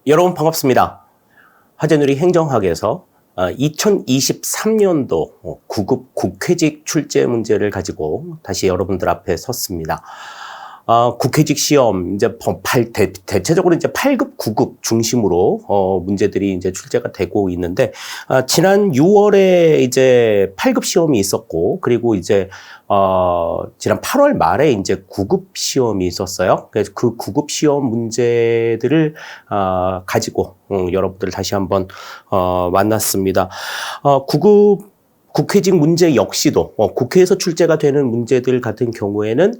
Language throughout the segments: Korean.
여러분 반갑습니다. 화제누리 행정학에서 2023년도 9급 국회직 출제 문제를 가지고 다시 여러분들 앞에 섰습니다. 국회직 시험 이제 대체적으로 이제 8급, 9급 중심으로 문제들이 이제 출제가 되고 있는데 지난 6월에 이제 8급 시험이 있었고 그리고 이제 지난 8월 말에 이제 9급 시험이 있었어요. 그래서 그 9급 시험 문제들을 가지고 여러분들 다시 한번 만났습니다. 9급 국회직 문제 역시도 국회에서 출제가 되는 문제들 같은 경우에는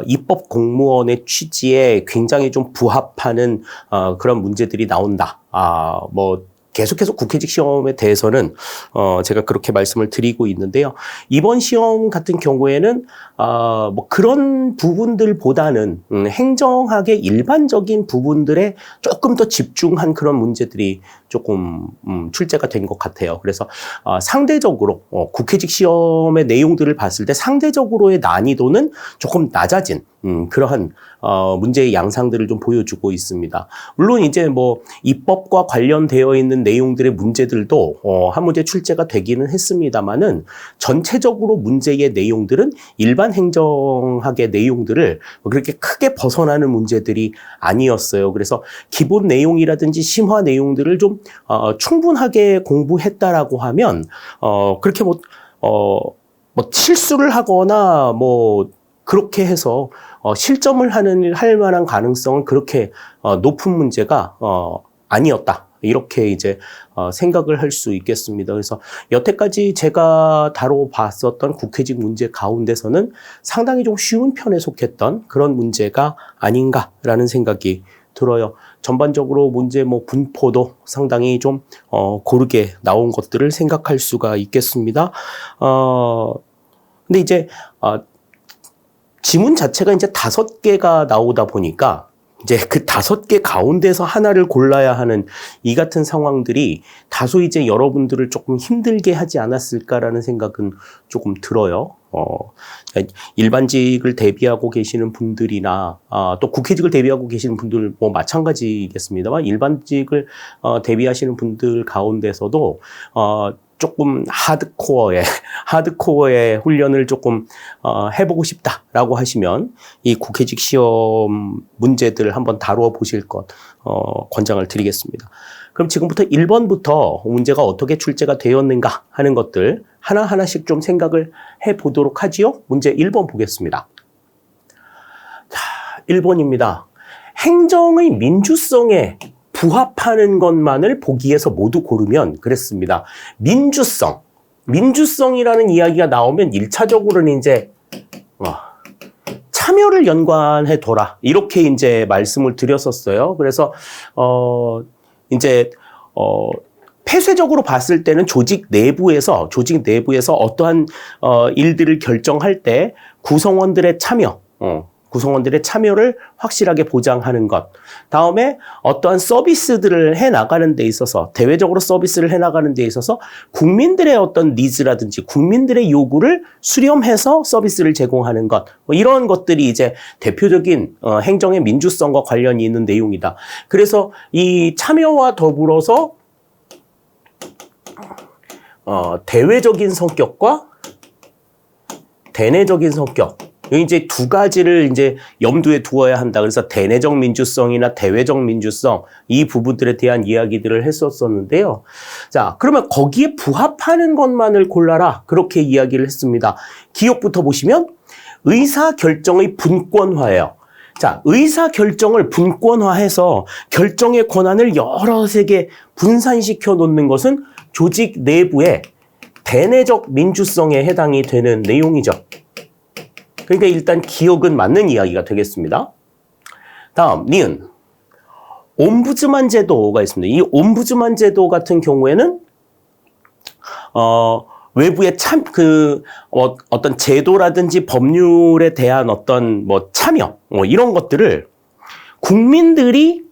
입법 공무원의 취지에 굉장히 좀 부합하는 그런 문제들이 나온다. 계속해서 국회직 시험에 대해서는 제가 그렇게 말씀을 드리고 있는데요. 이번 시험 같은 경우에는 그런 부분들보다는 행정학의 일반적인 부분들에 조금 더 집중한 그런 문제들이 조금 출제가 된 것 같아요. 그래서 상대적으로 국회직 시험의 내용들을 봤을 때 상대적으로의 난이도는 조금 낮아진 그러한 문제의 양상들을 좀 보여주고 있습니다. 물론 이제 입법과 관련되어 있는 내용들의 문제들도 한 문제 출제가 되기는 했습니다만은 전체적으로 문제의 내용들은 일반 행정학의 내용들을 그렇게 크게 벗어나는 문제들이 아니었어요. 그래서 기본 내용이라든지 심화 내용들을 좀 충분하게 공부했다라고 하면 그렇게 실수를 하거나 그렇게 해서 실점을 할 만한 가능성은 그렇게 높은 문제가 아니었다. 이렇게 이제 생각을 할 수 있겠습니다. 그래서 여태까지 제가 다뤄봤었던 국회직 문제 가운데서는 상당히 좀 쉬운 편에 속했던 그런 문제가 아닌가라는 생각이 들어요. 전반적으로 문제 분포도 상당히 좀 고르게 나온 것들을 생각할 수가 있겠습니다. 근데 이제 지문 자체가 이제 5개가 나오다 보니까 이제 그 5개 가운데서 하나를 골라야 하는 이 같은 상황들이 다소 이제 여러분들을 조금 힘들게 하지 않았을까라는 생각은 조금 들어요. 일반직을 대비하고 계시는 분들이나 또 국회직을 대비하고 계시는 분들 마찬가지겠습니다만 일반직을 대비하시는 분들 가운데서도 조금 하드코어의 훈련을 조금 해보고 싶다라고 하시면 이 국회직 시험 문제들을 한번 다루어 보실 것 권장을 드리겠습니다. 그럼 지금부터 1번부터 문제가 어떻게 출제가 되었는가 하는 것들 하나하나씩 좀 생각을 해보도록 하지요. 문제 1번 보겠습니다. 자, 1번입니다. 행정의 민주성에 부합하는 것만을 보기에서 모두 고르면 그랬습니다. 민주성이라는 이야기가 나오면 1차적으로는 이제 참여를 연관해 둬라 이렇게 이제 말씀을 드렸었어요. 그래서 폐쇄적으로 봤을 때는 조직 내부에서 어떠한 일들을 결정할 때 구성원들의 참여를 확실하게 보장하는 것. 다음에 어떠한 서비스들을 해나가는 데 있어서, 대외적으로 서비스를 해나가는 데 있어서 국민들의 어떤 니즈라든지 국민들의 요구를 수렴해서 서비스를 제공하는 것. 이런 것들이 이제 대표적인 행정의 민주성과 관련이 있는 내용이다. 그래서 이 참여와 더불어서 대외적인 성격과 대내적인 성격. 이제 두 가지를 이제 염두에 두어야 한다. 그래서 대내적 민주성이나 대외적 민주성 이 부분들에 대한 이야기들을 했었는데요. 자, 그러면 거기에 부합하는 것만을 골라라. 그렇게 이야기를 했습니다. 기억부터 보시면 의사결정의 분권화예요. 자, 의사결정을 분권화해서 결정의 권한을 여러 세계 분산시켜 놓는 것은 조직 내부의 대내적 민주성에 해당이 되는 내용이죠. 그러니까 일단 기억은 맞는 이야기가 되겠습니다. 다음, 니은. 옴부즈만 제도가 있습니다. 이 옴부즈만 제도 같은 경우에는, 외부의 어떤 제도라든지 법률에 대한 어떤 참여, 이런 것들을 국민들이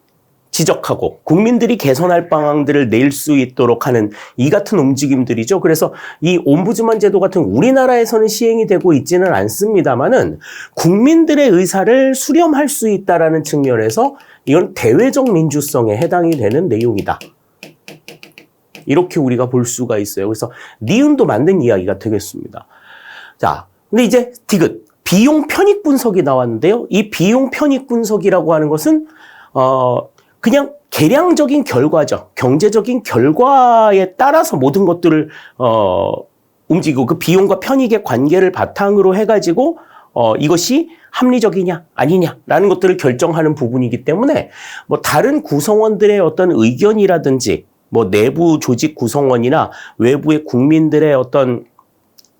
지적하고 국민들이 개선할 방안들을 낼 수 있도록 하는 이 같은 움직임들이죠. 그래서 이 옴부즈만 제도 같은 우리나라에서는 시행이 되고 있지는 않습니다만은 국민들의 의사를 수렴할 수 있다라는 측면에서 이건 대외적 민주성에 해당이 되는 내용이다. 이렇게 우리가 볼 수가 있어요. 그래서 니은도 맞는 이야기가 되겠습니다. 자, 근데 이제 디귿, 비용 편익 분석이 나왔는데요. 이 비용 편익 분석이라고 하는 것은 그냥 계량적인 결과죠. 경제적인 결과에 따라서 모든 것들을 움직이고 그 비용과 편익의 관계를 바탕으로 해가지고 이것이 합리적이냐 아니냐라는 것들을 결정하는 부분이기 때문에 뭐 다른 구성원들의 어떤 의견이라든지 뭐 내부 조직 구성원이나 외부의 국민들의 어떤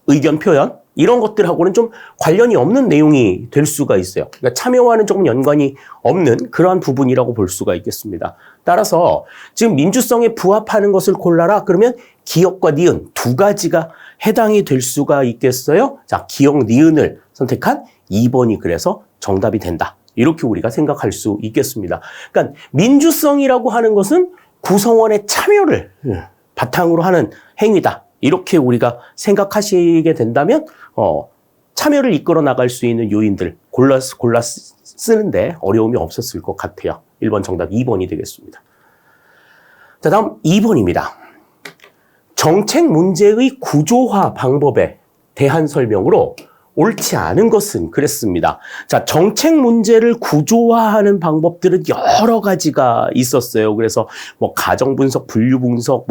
의견 표현 이런 것들하고는 좀 관련이 없는 내용이 될 수가 있어요. 그러니까 참여와는 조금 연관이 없는 그러한 부분이라고 볼 수가 있겠습니다. 따라서 지금 민주성에 부합하는 것을 골라라. 그러면 기역과 니은 두 가지가 해당이 될 수가 있겠어요. 자, 기역, 니은을 선택한 2번이 그래서 정답이 된다. 이렇게 우리가 생각할 수 있겠습니다. 그러니까 민주성이라고 하는 것은 구성원의 참여를 바탕으로 하는 행위다. 이렇게 우리가 생각하시게 된다면 참여를 이끌어 나갈 수 있는 요인들 골라 쓰는데 어려움이 없었을 것 같아요. 1번 정답 2번이 되겠습니다. 자, 다음 2번입니다. 정책 문제의 구조화 방법에 대한 설명으로 옳지 않은 것은 그랬습니다. 자, 정책 문제를 구조화하는 방법들은 여러 가지가 있었어요. 그래서 뭐 가정 분석, 분류 분석,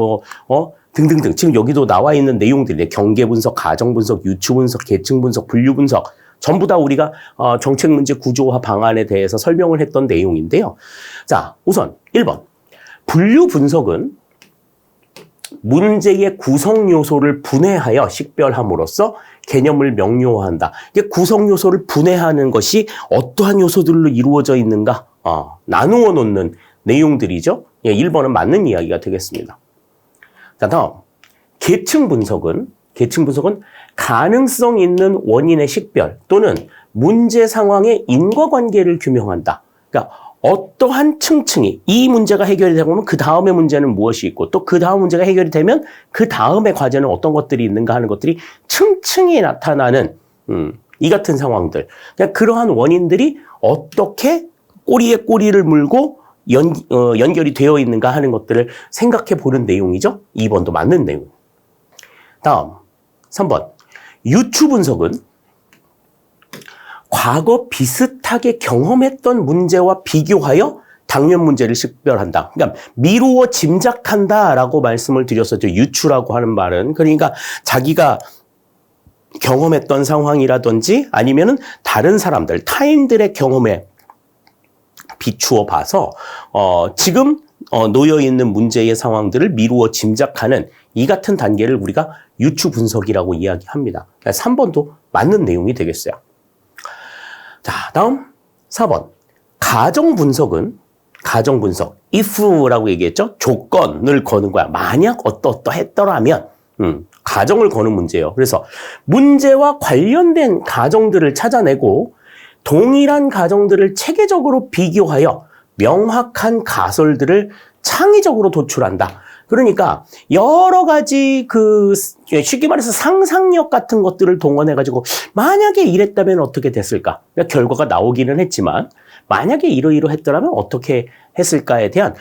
등등등. 지금 여기도 나와 있는 내용들이 경계 분석, 가정 분석, 유추 분석, 계층 분석, 분류 분석. 전부 다 우리가 정책 문제 구조화 방안에 대해서 설명을 했던 내용인데요. 자, 우선 1번. 분류 분석은 문제의 구성 요소를 분해하여 식별함으로써 개념을 명료화한다. 이게 구성 요소를 분해하는 것이 어떠한 요소들로 이루어져 있는가? 나누어 놓는 내용들이죠. 1번은 맞는 이야기가 되겠습니다. 자, 다음. 계층 분석은 가능성 있는 원인의 식별 또는 문제 상황의 인과관계를 규명한다. 그러니까 어떠한 층층이 이 문제가 해결이 되면 그 다음의 문제는 무엇이 있고 또 그 다음 문제가 해결이 되면 그 다음의 과제는 어떤 것들이 있는가 하는 것들이 층층이 나타나는 이 같은 상황들. 그러니까 그러한 원인들이 어떻게 꼬리에 꼬리를 물고 연결이 되어 있는가 하는 것들을 생각해 보는 내용이죠. 2번도 맞는 내용. 다음 3번. 유추 분석은 과거 비슷하게 경험했던 문제와 비교하여 당면 문제를 식별한다. 그러니까 미루어 짐작한다라고 말씀을 드렸었죠. 유추라고 하는 말은. 그러니까 자기가 경험했던 상황이라든지 아니면은 다른 사람들, 타인들의 경험에 비추어 봐서 지금 놓여 있는 문제의 상황들을 미루어 짐작하는 이 같은 단계를 우리가 유추 분석이라고 이야기합니다. 3번도 맞는 내용이 되겠어요. 자, 다음 4번. 가정 분석, if라고 얘기했죠. 조건을 거는 거야. 만약 어떠했더라면, 가정을 거는 문제예요. 그래서 문제와 관련된 가정들을 찾아내고 동일한 가정들을 체계적으로 비교하여 명확한 가설들을 창의적으로 도출한다. 그러니까 여러 가지 쉽게 말해서 상상력 같은 것들을 동원해가지고 만약에 이랬다면 어떻게 됐을까? 그러니까 결과가 나오기는 했지만 만약에 이러이러했더라면 어떻게 했을까에 대한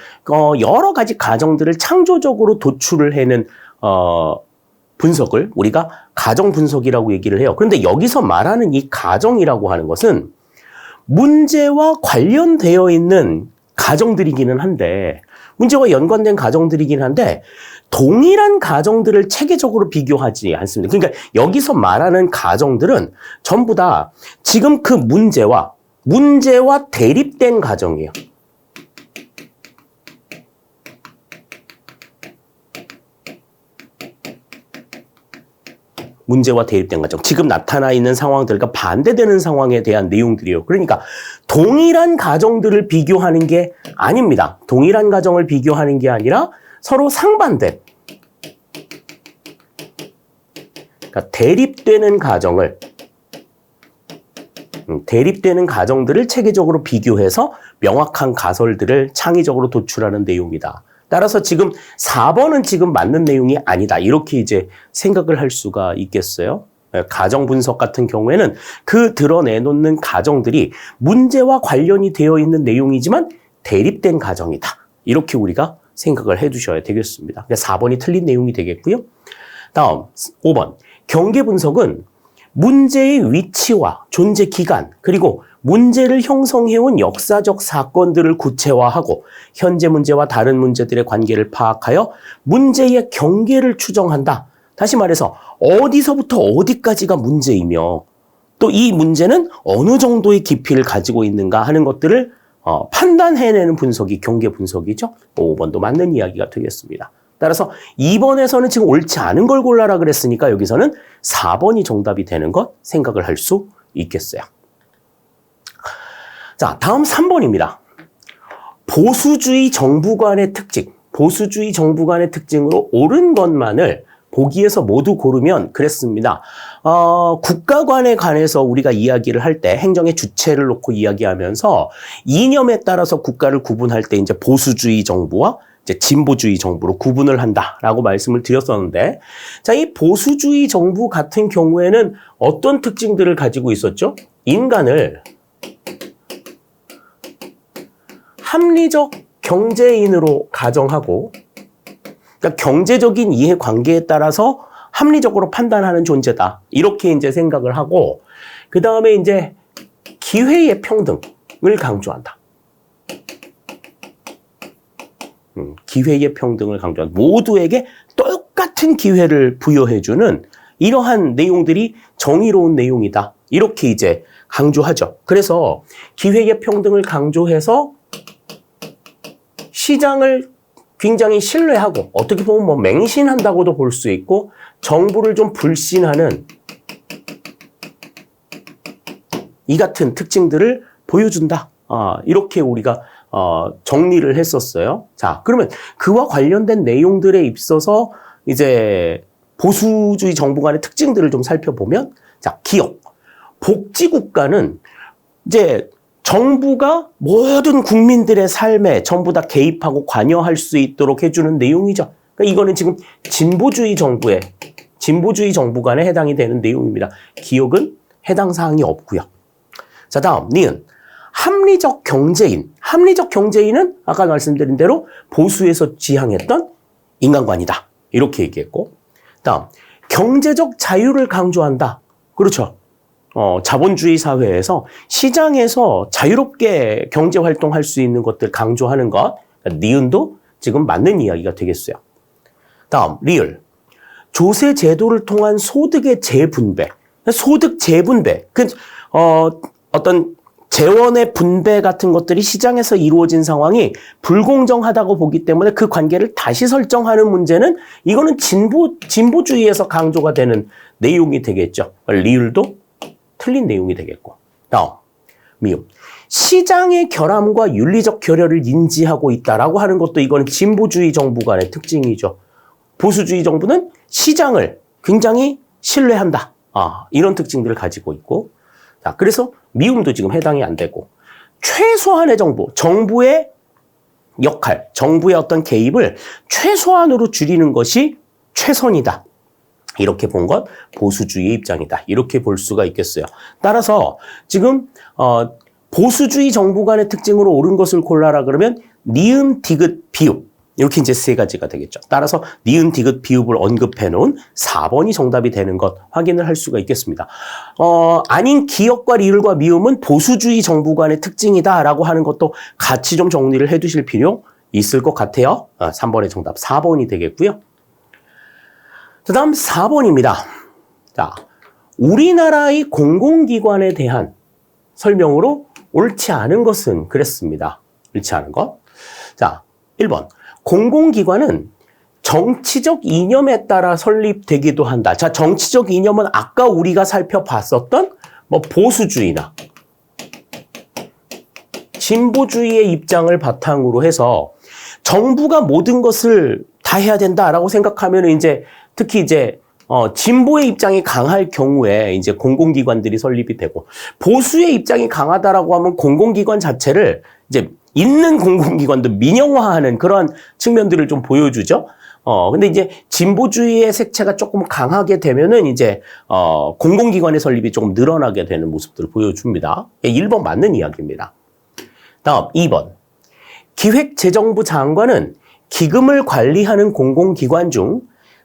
여러 가지 가정들을 창조적으로 도출을 해낸 분석을 우리가 가정 분석이라고 얘기를 해요. 그런데 여기서 말하는 이 가정이라고 하는 것은 문제와 관련되어 있는 가정들이기는 한데 문제와 연관된 가정들이긴 한데 동일한 가정들을 체계적으로 비교하지 않습니다. 그러니까 여기서 말하는 가정들은 전부 다 지금 그 문제와 대립된 가정이에요. 문제와 대립된 가정. 지금 나타나 있는 상황들과 반대되는 상황에 대한 내용들이에요. 그러니까 동일한 가정들을 비교하는 게 아닙니다. 동일한 가정을 비교하는 게 아니라 서로 상반된. 그러니까 대립되는 가정들을 체계적으로 비교해서 명확한 가설들을 창의적으로 도출하는 내용이다. 따라서 지금 4번은 지금 맞는 내용이 아니다. 이렇게 이제 생각을 할 수가 있겠어요. 가정 분석 같은 경우에는 그 드러내놓는 가정들이 문제와 관련이 되어 있는 내용이지만 대립된 가정이다. 이렇게 우리가 생각을 해두셔야 되겠습니다. 4번이 틀린 내용이 되겠고요. 다음 5번. 경계 분석은 문제의 위치와 존재 기간 그리고 문제를 형성해온 역사적 사건들을 구체화하고 현재 문제와 다른 문제들의 관계를 파악하여 문제의 경계를 추정한다. 다시 말해서 어디서부터 어디까지가 문제이며 또 이 문제는 어느 정도의 깊이를 가지고 있는가 하는 것들을 판단해내는 분석이 경계 분석이죠. 5번도 맞는 이야기가 되겠습니다. 따라서 2번에서는 지금 옳지 않은 걸 골라라 그랬으니까 여기서는 4번이 정답이 되는 것 생각을 할 수 있겠어요. 자, 다음 3번입니다. 보수주의 정부관의 특징. 보수주의 정부관의 특징으로 옳은 것만을 보기에서 모두 고르면 그랬습니다. 국가관에 관해서 우리가 이야기를 할 때 행정의 주체를 놓고 이야기하면서 이념에 따라서 국가를 구분할 때 이제 보수주의 정부와 이제 진보주의 정부로 구분을 한다라고 말씀을 드렸었는데, 자, 이 보수주의 정부 같은 경우에는 어떤 특징들을 가지고 있었죠? 인간을 합리적 경제인으로 가정하고, 그러니까 경제적인 이해관계에 따라서 합리적으로 판단하는 존재다. 이렇게 이제 생각을 하고, 그 다음에 이제 기회의 평등을 강조한다. 기회의 평등을 강조한다. 모두에게 똑같은 기회를 부여해주는 이러한 내용들이 정의로운 내용이다. 이렇게 이제 강조하죠. 그래서 기회의 평등을 강조해서 시장을 굉장히 신뢰하고 어떻게 보면 뭐 맹신한다고도 볼 수 있고 정부를 좀 불신하는 이 같은 특징들을 보여준다. 이렇게 우리가 정리를 했었어요. 자, 그러면 그와 관련된 내용들에 있어서 이제 보수주의 정부 간의 특징들을 좀 살펴보면, 자, 기업. 복지국가는 이제 정부가 모든 국민들의 삶에 전부 다 개입하고 관여할 수 있도록 해주는 내용이죠. 그러니까 이거는 지금 진보주의 정부 간에 해당이 되는 내용입니다. 기업은 해당 사항이 없고요. 자, 다음 니은. 합리적 경제인. 합리적 경제인은 아까 말씀드린 대로 보수에서 지향했던 인간관이다. 이렇게 얘기했고, 다음 경제적 자유를 강조한다. 그렇죠. 자본주의 사회에서 시장에서 자유롭게 경제 활동할 수 있는 것들 강조하는 것. 그러니까 니은도 지금 맞는 이야기가 되겠어요. 다음 리을. 조세 제도를 통한 소득의 재분배. 소득 재분배. 어떤 재원의 분배 같은 것들이 시장에서 이루어진 상황이 불공정하다고 보기 때문에 그 관계를 다시 설정하는 문제는 이거는 진보주의에서 강조가 되는 내용이 되겠죠. 리을도 틀린 내용이 되겠고. 다음 미음. 시장의 결함과 윤리적 결여를 인지하고 있다라고 하는 것도 이거는 진보주의 정부 간의 특징이죠. 보수주의 정부는 시장을 굉장히 신뢰한다. 이런 특징들을 가지고 있고, 자, 그래서 미움도 지금 해당이 안 되고, 최소한의 정부의 역할, 정부의 어떤 개입을 최소한으로 줄이는 것이 최선이다. 이렇게 본 것 보수주의의 입장이다. 이렇게 볼 수가 있겠어요. 따라서 지금 보수주의 정부 간의 특징으로 옳은 것을 골라라 그러면 니은, 디귿, 비읍 이렇게 이제 세 가지가 되겠죠. 따라서 니은, 디귿, 비읍을 언급해 놓은 4번이 정답이 되는 것 확인을 할 수가 있겠습니다. 아닌 기역과 리을과 미음은 보수주의 정부 간의 특징이다라고 하는 것도 같이 좀 정리를 해 두실 필요 있을 것 같아요. 3번의 정답 4번이 되겠고요. 그 다음 4번입니다. 자, 우리나라의 공공기관에 대한 설명으로 옳지 않은 것은 그랬습니다. 옳지 않은 것. 자, 1번. 공공기관은 정치적 이념에 따라 설립되기도 한다. 자, 정치적 이념은 아까 우리가 살펴봤었던 뭐 보수주의나 진보주의의 입장을 바탕으로 해서 정부가 모든 것을 다 해야 된다라고 생각하면 이제 특히 이제 진보의 입장이 강할 경우에 이제 공공기관들이 설립이 되고, 보수의 입장이 강하다라고 하면 공공기관 자체를 이제 있는 공공기관도 민영화하는 그런 측면들을 좀 보여주죠. 근데 이제 진보주의의 색채가 조금 강하게 되면은 이제 공공기관의 설립이 조금 늘어나게 되는 모습들을 보여줍니다. 1번 맞는 이야기입니다. 다음 2번. 기획재정부 장관은 기금을 관리하는 공공기관 중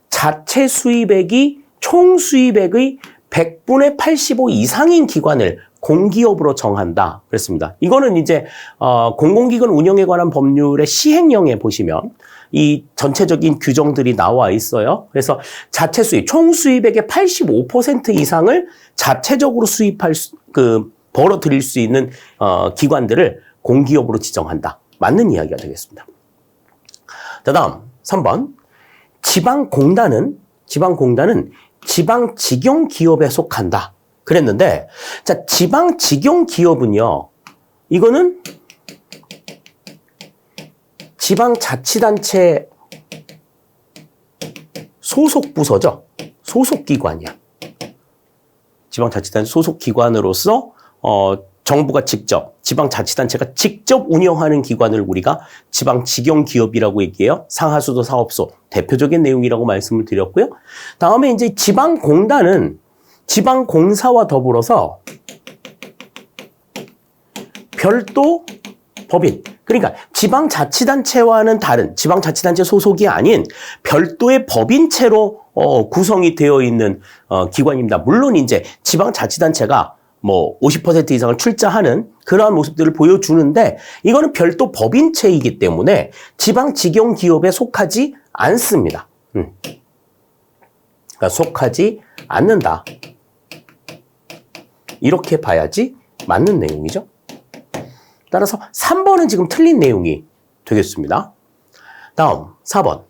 자체 수입액이 총 수입액의 100분의 85 이상인 기관을 공기업으로 정한다. 그랬습니다. 이거는 이제 공공기관 운영에 관한 법률의 시행령에 보시면 이 전체적인 규정들이 나와 있어요. 그래서 자체 수입, 총 수입액의 85% 이상을 자체적으로 벌어들일 수 있는 기관들을 공기업으로 지정한다. 맞는 이야기가 되겠습니다. 자, 다음 3번. 지방공단은 지방직용기업에 속한다. 그랬는데, 자, 지방직용기업은요, 이거는 지방자치단체 소속부서죠. 소속기관이야. 지방자치단체 소속기관으로서, 정부가 직접, 지방자치단체가 직접 운영하는 기관을 우리가 지방직용기업이라고 얘기해요. 상하수도 사업소, 대표적인 내용이라고 말씀을 드렸고요. 다음에 이제 지방공단은 지방공사와 더불어서 별도 법인, 그러니까 지방자치단체와는 다른, 지방자치단체 소속이 아닌 별도의 법인체로 구성이 되어 있는 기관입니다. 물론 이제 지방자치단체가 뭐 50% 이상을 출자하는 그러한 모습들을 보여주는데 이거는 별도 법인체이기 때문에 지방직용기업에 속하지 않습니다. 그러니까 속하지 않는다. 이렇게 봐야지 맞는 내용이죠. 따라서 3번은 지금 틀린 내용이 되겠습니다. 다음 4번.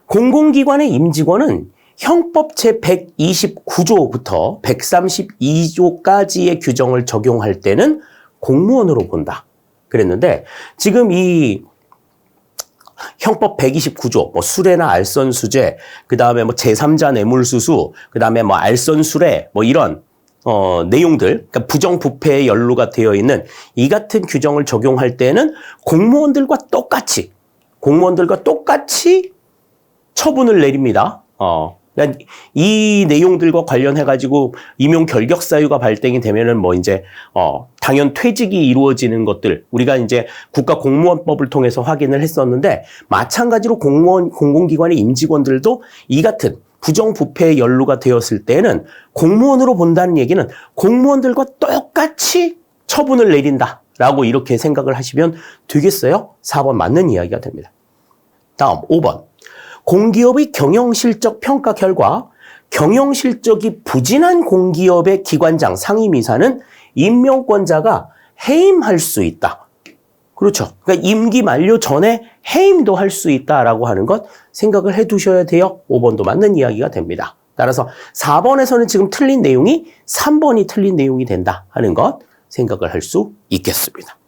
공공기관의 임직원은 형법 제129조부터 132조까지의 규정을 적용할 때는 공무원으로 본다. 그랬는데 지금 이 형법 129조, 뭐 수뢰나 알선수재, 그 다음에 뭐 제3자 뇌물수수, 그 다음에 뭐 알선수뢰, 뭐 이런 내용들, 그러니까 부정부패에 연루가 되어 있는 이 같은 규정을 적용할 때는 공무원들과 똑같이 처분을 내립니다. 그러니까 이 내용들과 관련해가지고 임용 결격 사유가 발생이 되면은 뭐 이제, 당연 퇴직이 이루어지는 것들, 우리가 이제 국가공무원법을 통해서 확인을 했었는데, 마찬가지로 공공기관의 임직원들도 이 같은 부정부패에 연루가 되었을 때는 공무원으로 본다는 얘기는 공무원들과 똑같이 처분을 내린다라고 이렇게 생각을 하시면 되겠어요? 4번 맞는 이야기가 됩니다. 다음 5번. 공기업의 경영실적 평가 결과 경영실적이 부진한 공기업의 기관장 상임이사는 임명권자가 해임할 수 있다. 그렇죠. 그러니까 임기 만료 전에 해임도 할 수 있다라고 하는 것 생각을 해두셔야 돼요. 5번도 맞는 이야기가 됩니다. 따라서 4번에서는 지금 틀린 내용이 3번이 틀린 내용이 된다 하는 것 생각을 할 수 있겠습니다.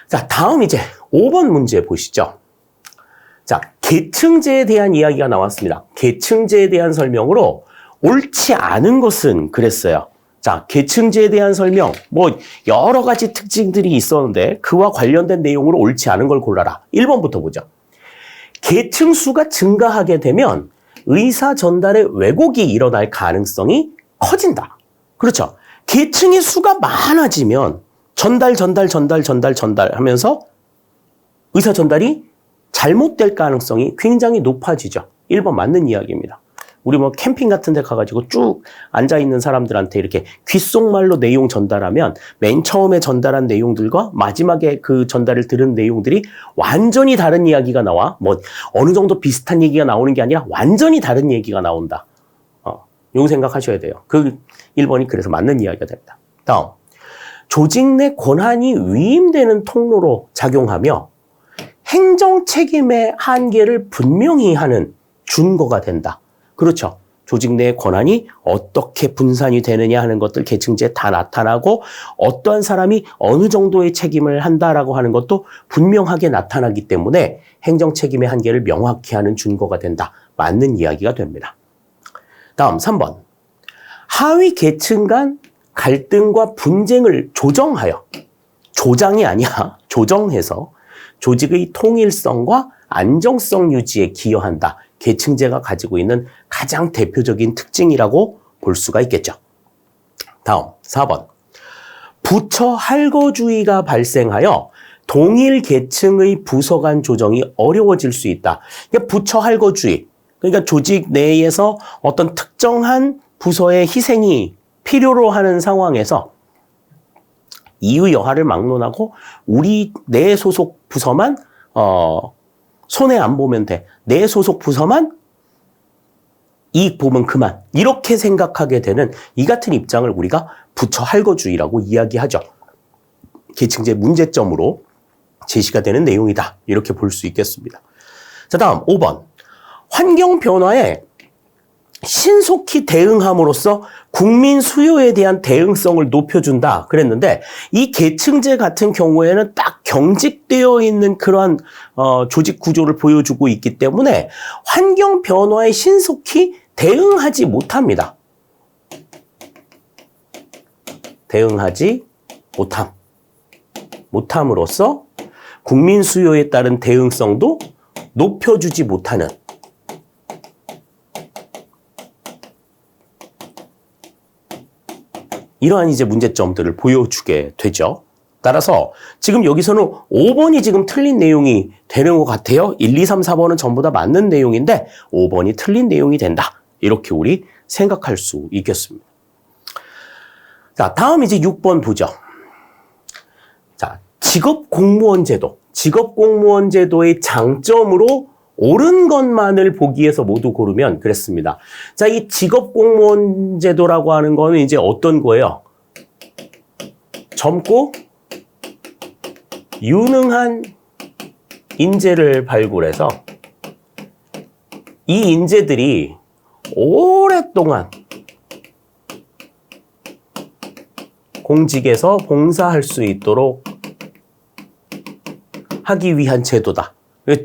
자, 다음 이제 5번 문제 보시죠. 자, 계층제에 대한 이야기가 나왔습니다. 계층제에 대한 설명으로 옳지 않은 것은 그랬어요. 자, 계층제에 대한 설명, 뭐 여러 가지 특징들이 있었는데 그와 관련된 내용으로 옳지 않은 걸 골라라. 1번부터 보죠. 계층 수가 증가하게 되면 의사 전달의 왜곡이 일어날 가능성이 커진다. 그렇죠. 계층의 수가 많아지면 전달 하면서 의사 전달이 잘못될 가능성이 굉장히 높아지죠. 1번 맞는 이야기입니다. 우리 뭐 캠핑 같은 데 가가지고 쭉 앉아있는 사람들한테 이렇게 귓속말로 내용 전달하면 맨 처음에 전달한 내용들과 마지막에 그 전달을 들은 내용들이 완전히 다른 이야기가 나와. 뭐 어느 정도 비슷한 얘기가 나오는 게 아니라 완전히 다른 얘기가 나온다. 이거 생각하셔야 돼요. 그 1번이 그래서 맞는 이야기가 됩니다. 다음. 조직 내 권한이 위임되는 통로로 작용하며 행정 책임의 한계를 분명히 하는 준거가 된다. 그렇죠. 조직 내의 권한이 어떻게 분산이 되느냐 하는 것들 계층제에 다 나타나고 어떠한 사람이 어느 정도의 책임을 한다라고 하는 것도 분명하게 나타나기 때문에 행정 책임의 한계를 명확히 하는 준거가 된다. 맞는 이야기가 됩니다. 다음 3번. 하위 계층 간 갈등과 분쟁을 조정하여, 조장이 아니야, 조정해서 조직의 통일성과 안정성 유지에 기여한다. 계층제가 가지고 있는 가장 대표적인 특징이라고 볼 수가 있겠죠. 다음 4번. 부처 할거주의가 발생하여 동일 계층의 부서 간 조정이 어려워질 수 있다. 그러니까 부처 할거주의. 그러니까 조직 내에서 어떤 특정한 부서의 희생이 필요로 하는 상황에서 이의 여하를 막론하고 내 소속 부서만 손해 안 보면 돼. 내 소속 부서만 이익 보면 그만. 이렇게 생각하게 되는 이 같은 입장을 우리가 부처 할거주의라고 이야기하죠. 계층제 문제점으로 제시가 되는 내용이다. 이렇게 볼 수 있겠습니다. 자, 다음 5번. 환경 변화에 신속히 대응함으로써 국민 수요에 대한 대응성을 높여준다 그랬는데 이 계층제 같은 경우에는 딱 경직되어 있는 그러한 조직 구조를 보여주고 있기 때문에 환경 변화에 신속히 대응하지 못합니다. 대응하지 못함으로써 국민 수요에 따른 대응성도 높여주지 못하는 이러한 이제 문제점들을 보여주게 되죠. 따라서 지금 여기서는 5번이 지금 틀린 내용이 되는 것 같아요. 1, 2, 3, 4번은 전부 다 맞는 내용인데 5번이 틀린 내용이 된다. 이렇게 우리 생각할 수 있겠습니다. 자, 다음 이제 6번 보죠. 자, 직업공무원 제도. 직업공무원 제도의 장점으로 옳은 것만을 보기 위해서 모두 고르면 그랬습니다. 자, 이 직업공무원 제도라고 하는 거는 이제 어떤 거예요? 젊고 유능한 인재를 발굴해서 이 인재들이 오랫동안 공직에서 봉사할 수 있도록 하기 위한 제도다.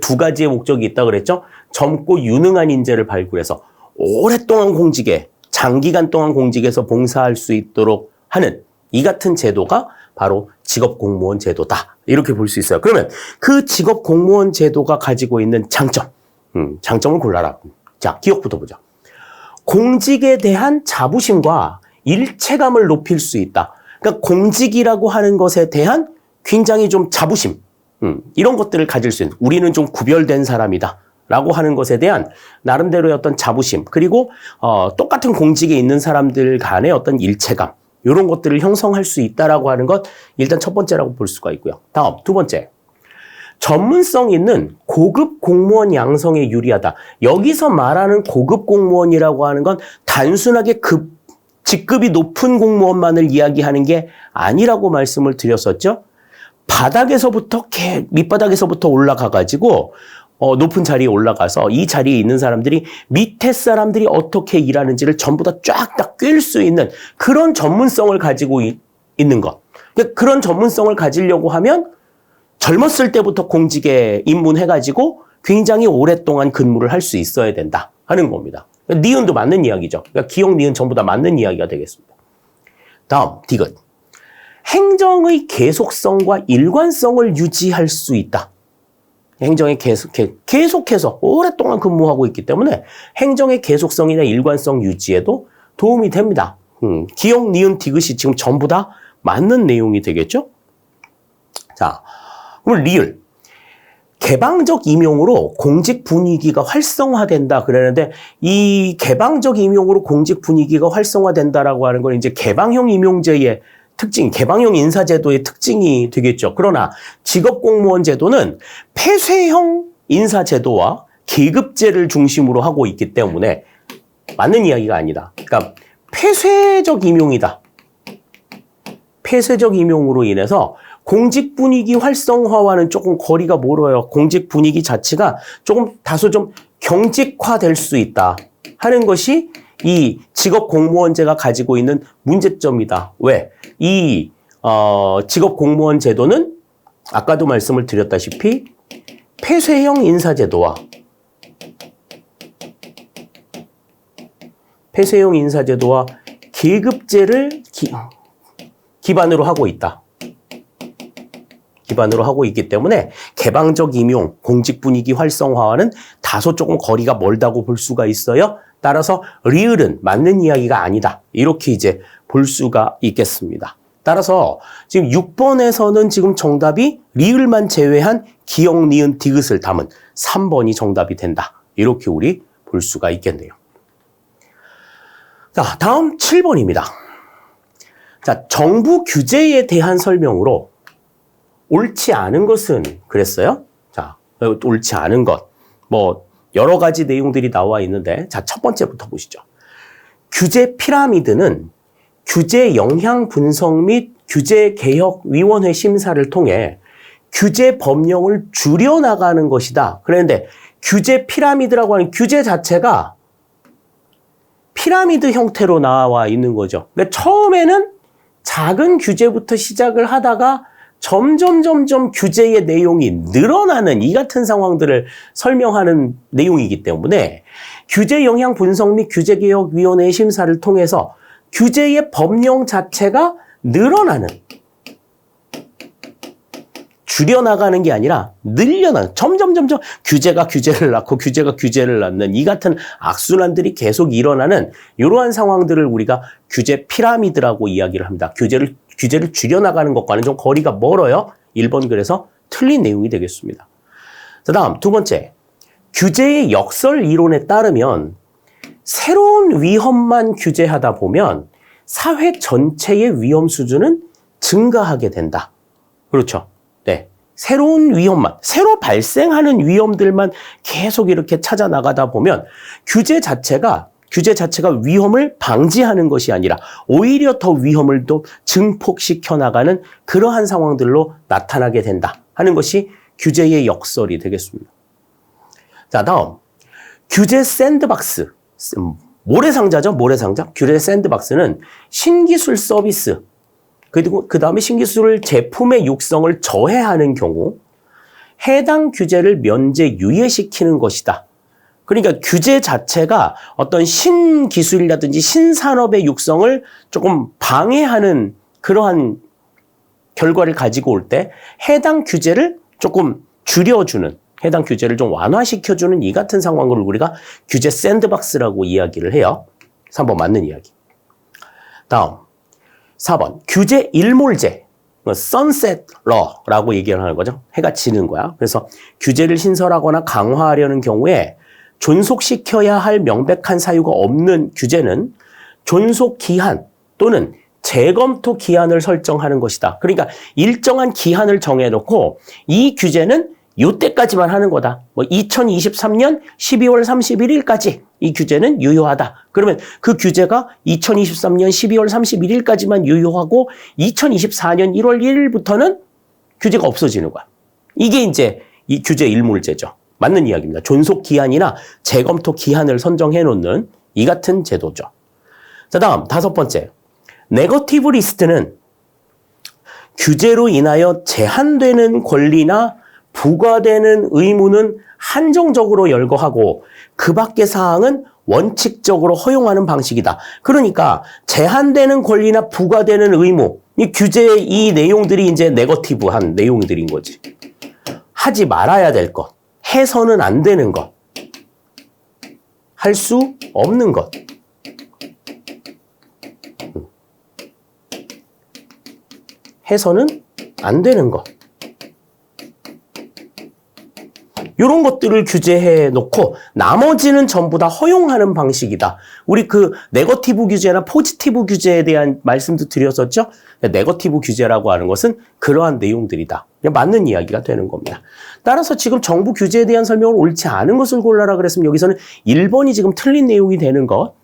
두 가지의 목적이 있다고 그랬죠? 젊고 유능한 인재를 발굴해서 오랫동안 공직에, 장기간 동안 공직에서 봉사할 수 있도록 하는 이 같은 제도가 바로 직업공무원 제도다. 이렇게 볼 수 있어요. 그러면 그 직업공무원 제도가 가지고 있는 장점, 장점을 골라라. 자, 기억부터 보자. 공직에 대한 자부심과 일체감을 높일 수 있다. 그러니까 공직이라고 하는 것에 대한 굉장히 좀 자부심, 이런 것들을 가질 수 있는, 우리는 좀 구별된 사람이다 라고 하는 것에 대한 나름대로의 어떤 자부심, 그리고 똑같은 공직에 있는 사람들 간의 어떤 일체감, 이런 것들을 형성할 수 있다라고 하는 것, 일단 첫 번째라고 볼 수가 있고요. 다음 두 번째, 전문성 있는 고급 공무원 양성에 유리하다. 여기서 말하는 고급 공무원이라고 하는 건 단순하게 직급이 높은 공무원만을 이야기하는 게 아니라고 말씀을 드렸었죠. 바닥에서부터 밑바닥에서부터 올라가가지고 높은 자리에 올라가서 이 자리에 있는 사람들이 밑에 사람들이 어떻게 일하는지를 전부 다 쫙 다 꿰일 수 있는 그런 전문성을 가지고 있는 것. 그런 전문성을 가지려고 하면 젊었을 때부터 공직에 입문해가지고 굉장히 오랫동안 근무를 할 수 있어야 된다 하는 겁니다. 니은도 맞는 이야기죠. 그러니까 기억, 니은 전부 다 맞는 이야기가 되겠습니다. 다음, 디귿. 행정의 계속성과 일관성을 유지할 수 있다. 행정의 계속해서 오랫동안 근무하고 있기 때문에 행정의 계속성이나 일관성 유지에도 도움이 됩니다. 기억, 니은, 디귿이 지금 전부 다 맞는 내용이 되겠죠? 자, 그럼 리을. 개방적 임용으로 공직 분위기가 활성화된다 그러는데 이 개방적 임용으로 공직 분위기가 활성화된다라고 하는 건 이제 개방형 임용제의 특징, 개방형 인사제도의 특징이 되겠죠. 그러나 직업공무원 제도는 폐쇄형 인사제도와 계급제를 중심으로 하고 있기 때문에 맞는 이야기가 아니다. 그러니까 폐쇄적 임용이다. 폐쇄적 임용으로 인해서 공직 분위기 활성화와는 조금 거리가 멀어요. 공직 분위기 자체가 다소 좀 경직화될 수 있다 하는 것이 이 직업공무원제가 가지고 있는 문제점이다. 왜? 이 직업공무원 제도는 아까도 말씀을 드렸다시피 폐쇄형 인사제도와 계급제를 기반으로 하고 있다. 기반으로 하고 있기 때문에 개방적 임용, 공직 분위기 활성화와는 다소 조금 거리가 멀다고 볼 수가 있어요. 따라서 리을은 맞는 이야기가 아니다. 이렇게 이제 볼 수가 있겠습니다. 따라서 지금 6번에서는 지금 정답이 리을만 제외한 기역, 니은, 디귿을 담은 3번이 정답이 된다. 이렇게 우리 볼 수가 있겠네요. 자, 다음 7번입니다. 자, 정부 규제에 대한 설명으로 옳지 않은 것은 그랬어요. 자, 옳지 않은 것. 뭐, 여러 가지 내용들이 나와 있는데, 자, 첫 번째부터 보시죠. 규제 피라미드는 규제 영향 분석 및 규제 개혁 위원회 심사를 통해 규제 법령을 줄여나가는 것이다. 그런데 규제 피라미드라고 하는 규제 자체가 피라미드 형태로 나와 있는 거죠. 그러니까 처음에는 작은 규제부터 시작을 하다가 점점 규제의 내용이 늘어나는 이 같은 상황들을 설명하는 내용이기 때문에 규제 영향 분석 및 규제개혁위원회의 심사를 통해서 규제의 법령 자체가 늘어나는, 줄여나가는 게 아니라 늘려나가는, 점점 규제가 규제를 낳고 규제가 규제를 낳는 이 같은 악순환들이 계속 일어나는 이러한 상황들을 우리가 규제 피라미드라고 이야기를 합니다. 규제를 줄여나가는 것과는 좀 거리가 멀어요. 1번 그래서 틀린 내용이 되겠습니다. 자, 다음 두 번째. 규제의 역설 이론에 따르면 새로운 위험만 규제하다 보면 사회 전체의 위험 수준은 증가하게 된다. 그렇죠. 네. 새로운 위험만, 새로 발생하는 위험들만 계속 이렇게 찾아 나가다 보면 규제 자체가 위험을 방지하는 것이 아니라 오히려 더 위험을 또 증폭시켜 나가는 그러한 상황들로 나타나게 된다 하는 것이 규제의 역설이 되겠습니다. 자, 다음 규제 샌드박스, 모래상자죠. 모래상자. 규제 샌드박스는 신기술 서비스, 그리고 그 다음에 신기술 제품의 육성을 저해하는 경우 해당 규제를 면제 유예시키는 것이다. 그러니까 규제 자체가 어떤 신기술이라든지 신산업의 육성을 조금 방해하는 그러한 결과를 가지고 올 때 해당 규제를 조금 줄여주는, 해당 규제를 좀 완화시켜주는 이 같은 상황을 우리가 규제 샌드박스라고 이야기를 해요. 3번 맞는 이야기. 다음 4번 규제 일몰제, 선셋 러라고 얘기를 하는 거죠. 해가 지는 거야. 그래서 규제를 신설하거나 강화하려는 경우에 존속시켜야 할 명백한 사유가 없는 규제는 존속 기한 또는 재검토 기한을 설정하는 것이다. 그러니까 일정한 기한을 정해놓고 이 규제는 이때까지만 하는 거다. 뭐 2023년 12월 31일까지 이 규제는 유효하다. 그러면 그 규제가 2023년 12월 31일까지만 유효하고 2024년 1월 1일부터는 규제가 없어지는 거야. 이게 이제 이 규제 일몰제죠. 맞는 이야기입니다. 존속 기한이나 재검토 기한을 선정해 놓는 이 같은 제도죠. 자, 다음 5번째. 네거티브 리스트는 규제로 인하여 제한되는 권리나 부과되는 의무는 한정적으로 열거하고 그 밖의 사항은 원칙적으로 허용하는 방식이다. 그러니까 제한되는 권리나 부과되는 의무, 이 규제의 이 내용들이 이제 네거티브한 내용들인 거지. 하지 말아야 될 것, 해서는 안 되는 것, 할 수 없는 것. 해서는 안 되는 것. 이런 것들을 규제해 놓고 나머지는 전부 다 허용하는 방식이다. 우리 그 네거티브 규제나 포지티브 규제에 대한 말씀도 드렸었죠. 네거티브 규제라고 하는 것은 그러한 내용들이다. 맞는 이야기가 되는 겁니다. 따라서 지금 정부 규제에 대한 설명을 옳지 않은 것을 골라라 그랬으면 여기서는 1번이 지금 틀린 내용이 되는 것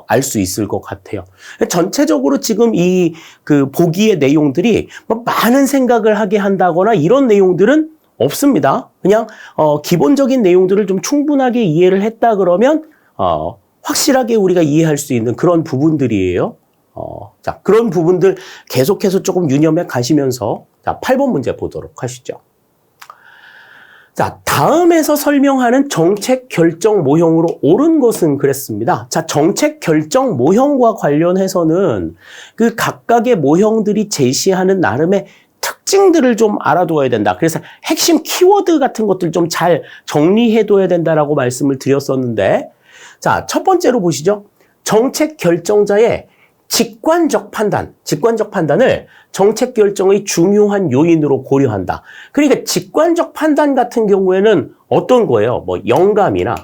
알 수 있을 것 같아요. 전체적으로 지금 이 그 보기의 내용들이 뭐 많은 생각을 하게 한다거나 이런 내용들은 없습니다. 그냥 기본적인 내용들을 좀 충분하게 이해를 했다 그러면 확실하게 우리가 이해할 수 있는 그런 부분들이에요. 자, 그런 부분들 계속해서 조금 유념해 가시면서 자, 8번 문제 보도록 하시죠. 자, 다음에서 설명하는 정책 결정 모형으로 옳은 것은 그랬습니다. 자, 정책 결정 모형과 관련해서는 그 각각의 모형들이 제시하는 나름의 특징들을 좀 알아두어야 된다. 그래서 핵심 키워드 같은 것들 좀 잘 정리해둬야 된다라고 말씀을 드렸었는데, 자, 첫 번째로 보시죠. 정책 결정자의 직관적 판단을 정책 결정의 중요한 요인으로 고려한다. 그러니까 직관적 판단 같은 경우에는 어떤 거예요? 뭐 영감이나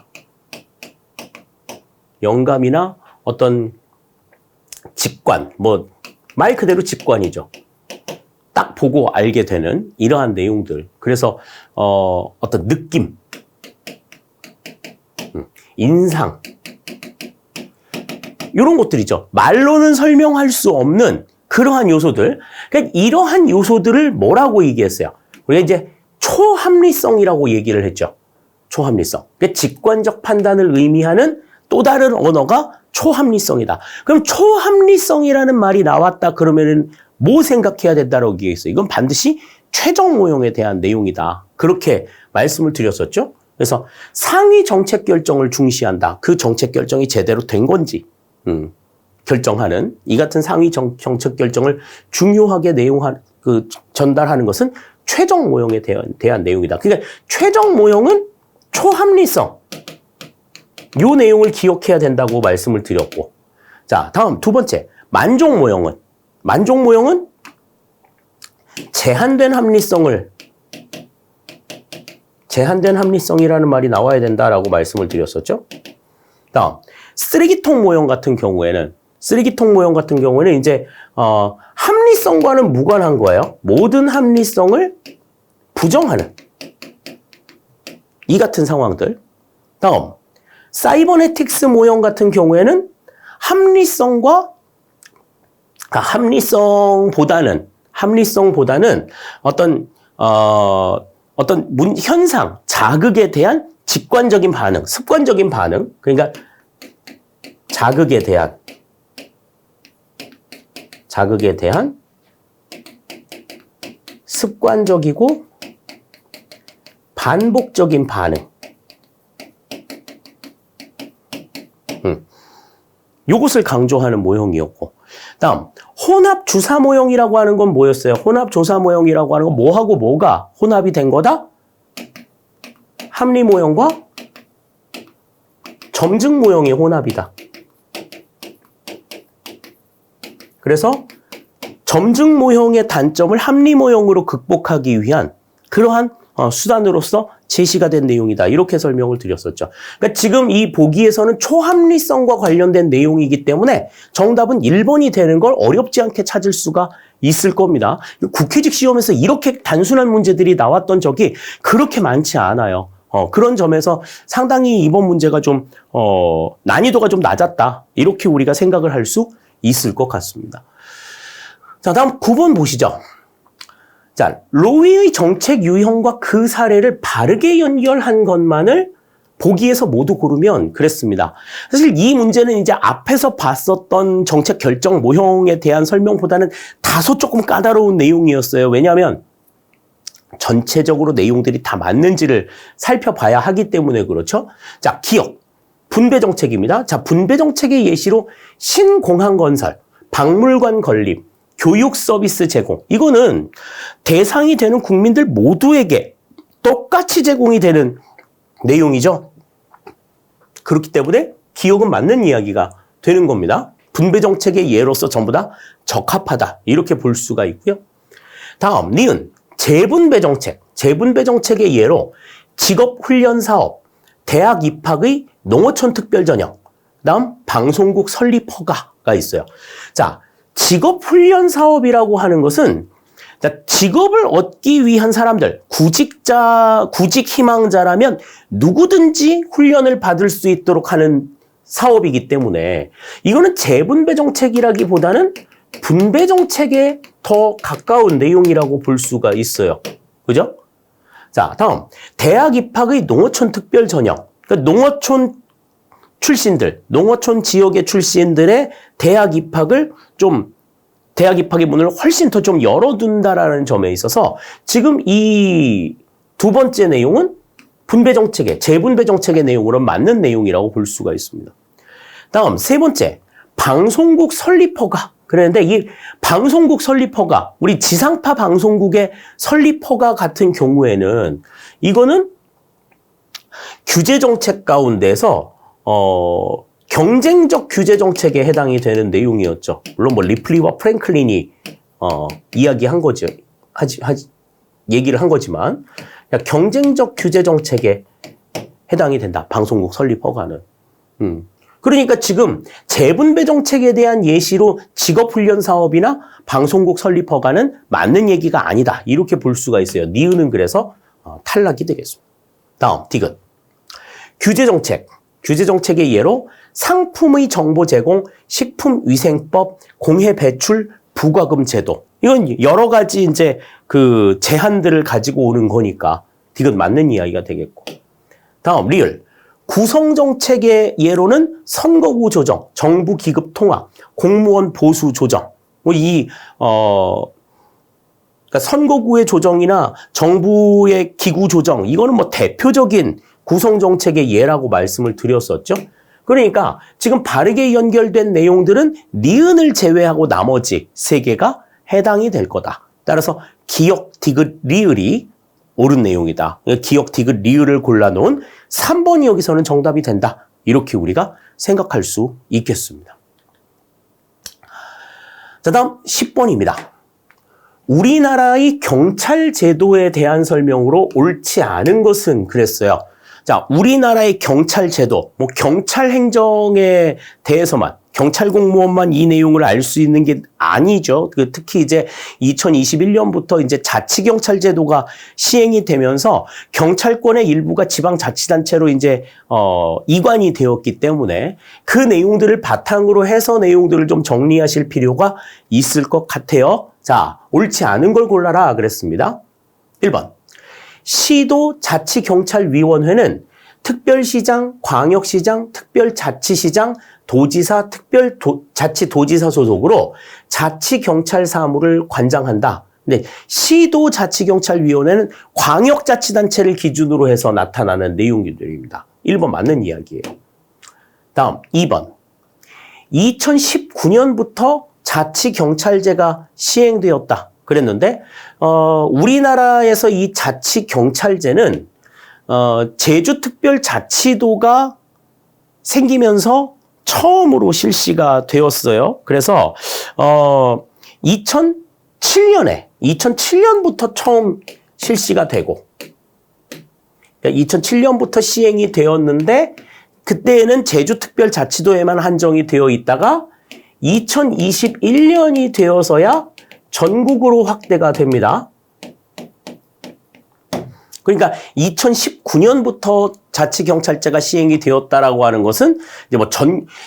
어떤 직관, 뭐 말 그대로 직관이죠. 딱 보고 알게 되는 이러한 내용들. 그래서 어떤 느낌, 인상, 이런 것들이죠. 말로는 설명할 수 없는 그러한 요소들. 그러니까 이러한 요소들을 뭐라고 얘기했어요? 우리가 이제 초합리성이라고 얘기를 했죠. 초합리성. 그러니까 직관적 판단을 의미하는 또 다른 언어가 초합리성이다. 그럼 초합리성이라는 말이 나왔다 그러면은 뭐 생각해야 된다라고 얘기했어요? 이건 반드시 최종 모형에 대한 내용이다. 그렇게 말씀을 드렸었죠. 그래서 상위 정책 결정을 중시한다. 그 정책 결정이 제대로 된 건지 결정하는 이 같은 상위 정책 결정을 중요하게 전달하는 것은 최종 모형에 대한 내용이다. 그러니까 최종 모형은 초합리성. 요 내용을 기억해야 된다고 말씀을 드렸고. 자, 다음 두 번째. 만족 모형은 제한된 합리성이라는 말이 나와야 된다라고 말씀을 드렸었죠. 다음, 쓰레기통 모형 같은 경우에는 이제 합리성과는 무관한 거예요. 모든 합리성을 부정하는 이 같은 상황들. 다음, 사이버네틱스 모형 같은 경우에는 합리성보다는 어떤 현상, 자극에 대한 직관적인 반응, 습관적인 반응, 그러니까 자극에 대한 습관적이고 반복적인 반응. 요것을 강조하는 모형이었고. 다음, 혼합주사 모형이라고 하는 건 뭐였어요? 혼합조사 모형이라고 하는 건 뭐하고 뭐가 혼합이 된 거다? 합리 모형과 점증 모형의 혼합이다. 그래서 점증 모형의 단점을 합리 모형으로 극복하기 위한 그러한 수단으로서 제시가 된 내용이다. 이렇게 설명을 드렸었죠. 그러니까 지금 이 보기에서는 초합리성과 관련된 내용이기 때문에 정답은 1번이 되는 걸 어렵지 않게 찾을 수가 있을 겁니다. 국회직 시험에서 이렇게 단순한 문제들이 나왔던 적이 그렇게 많지 않아요. 그런 점에서 상당히 이번 문제가 좀 난이도가 좀 낮았다. 이렇게 우리가 생각을 할 수 있을 것 같습니다. 자, 다음 9번 보시죠. 자, 로위의 정책 유형과 그 사례를 바르게 연결한 것만을 보기에서 모두 고르면 그랬습니다. 사실 이 문제는 이제 앞에서 봤었던 정책 결정 모형에 대한 설명보다는 다소 조금 까다로운 내용이었어요. 왜냐하면 전체적으로 내용들이 다 맞는지를 살펴봐야 하기 때문에 그렇죠. 자, 기억, 분배 정책입니다. 자, 분배 정책의 예시로 신공항 건설, 박물관 건립, 교육 서비스 제공. 이거는 대상이 되는 국민들 모두에게 똑같이 제공이 되는 내용이죠. 그렇기 때문에 기억은 맞는 이야기가 되는 겁니다. 분배 정책의 예로서 전부 다 적합하다. 이렇게 볼 수가 있고요. 다음, 니은. 재분배 정책. 재분배 정책의 예로 직업훈련 사업, 대학 입학의 농어촌 특별 전형, 다음 방송국 설립 허가가 있어요. 자, 직업훈련 사업이라고 하는 것은 직업을 얻기 위한 사람들, 구직 희망자라면 누구든지 훈련을 받을 수 있도록 하는 사업이기 때문에 이거는 재분배 정책이라기보다는 분배 정책에 더 가까운 내용이라고 볼 수가 있어요. 그죠? 자, 다음. 대학 입학의 농어촌 특별 전형. 그러니까 농어촌 지역의 출신들의 대학 입학의 문을 훨씬 더 좀 열어둔다라는 점에 있어서 지금 이 두 번째 내용은 재분배 정책의 내용으로 맞는 내용이라고 볼 수가 있습니다. 다음, 세 번째. 방송국 설립 허가. 그런데 이 방송국 설립 허가, 우리 지상파 방송국의 설립 허가 같은 경우에는 이거는 규제 정책 가운데서 경쟁적 규제 정책에 해당이 되는 내용이었죠. 물론 뭐 리플리와 프랭클린이 이야기한 거죠. 얘기를 한 거지만 경쟁적 규제 정책에 해당이 된다. 방송국 설립 허가는. 그러니까 지금 재분배 정책에 대한 예시로 직업훈련 사업이나 방송국 설립 허가는 맞는 얘기가 아니다. 이렇게 볼 수가 있어요. 니은은 그래서 탈락이 되겠습니다. 다음 디귿. 규제 정책. 규제 정책의 예로 상품의 정보 제공, 식품위생법, 공해 배출, 부과금 제도. 이건 여러 가지 이제 그 제한들을 가지고 오는 거니까 디귿 맞는 이야기가 되겠고. 다음 리을. 구성 정책의 예로는 선거구 조정, 정부 기급 통합, 공무원 보수 조정. 그러니까 선거구의 조정이나 정부의 기구 조정, 이거는 뭐 대표적인 구성 정책의 예라고 말씀을 드렸었죠. 그러니까 지금 바르게 연결된 내용들은 니은을 제외하고 나머지 3개가 해당이 될 거다. 따라서 기역, 디귿, 리을이 옳은 내용이다. 기역, 디귿, 리을을 골라놓은 3번이 여기서는 정답이 된다. 이렇게 우리가 생각할 수 있겠습니다. 자, 다음 10번입니다. 우리나라의 경찰 제도에 대한 설명으로 옳지 않은 것은 그랬어요. 자, 우리나라의 경찰 제도, 뭐 경찰 행정에 대해서만, 경찰 공무원만 이 내용을 알 수 있는 게 아니죠. 특히 이제 2021년부터 이제 자치경찰 제도가 시행이 되면서 경찰권의 일부가 지방자치단체로 이제 이관이 되었기 때문에 그 내용들을 바탕으로 해서 내용들을 좀 정리하실 필요가 있을 것 같아요. 자, 옳지 않은 걸 골라라 그랬습니다. 1번. 시도자치경찰위원회는 특별시장, 광역시장, 특별자치시장, 도지사, 특별자치도지사 소속으로 자치경찰 사무를 관장한다. 근데 시도자치경찰위원회는 광역자치단체를 기준으로 해서 나타나는 내용들입니다. 1번 맞는 이야기예요. 다음 2번. 2019년부터 자치경찰제가 시행되었다. 그랬는데 우리나라에서 이 자치경찰제는 제주특별자치도가 생기면서 처음으로 실시가 되었어요. 그래서 2007년부터 처음 실시가 되고 2007년부터 시행이 되었는데 그때는 제주특별자치도에만 한정이 되어 있다가 2021년이 되어서야 전국으로 확대가 됩니다. 그러니까 2019년부터 자치경찰제가 시행이 되었다라고 하는 것은 이제 뭐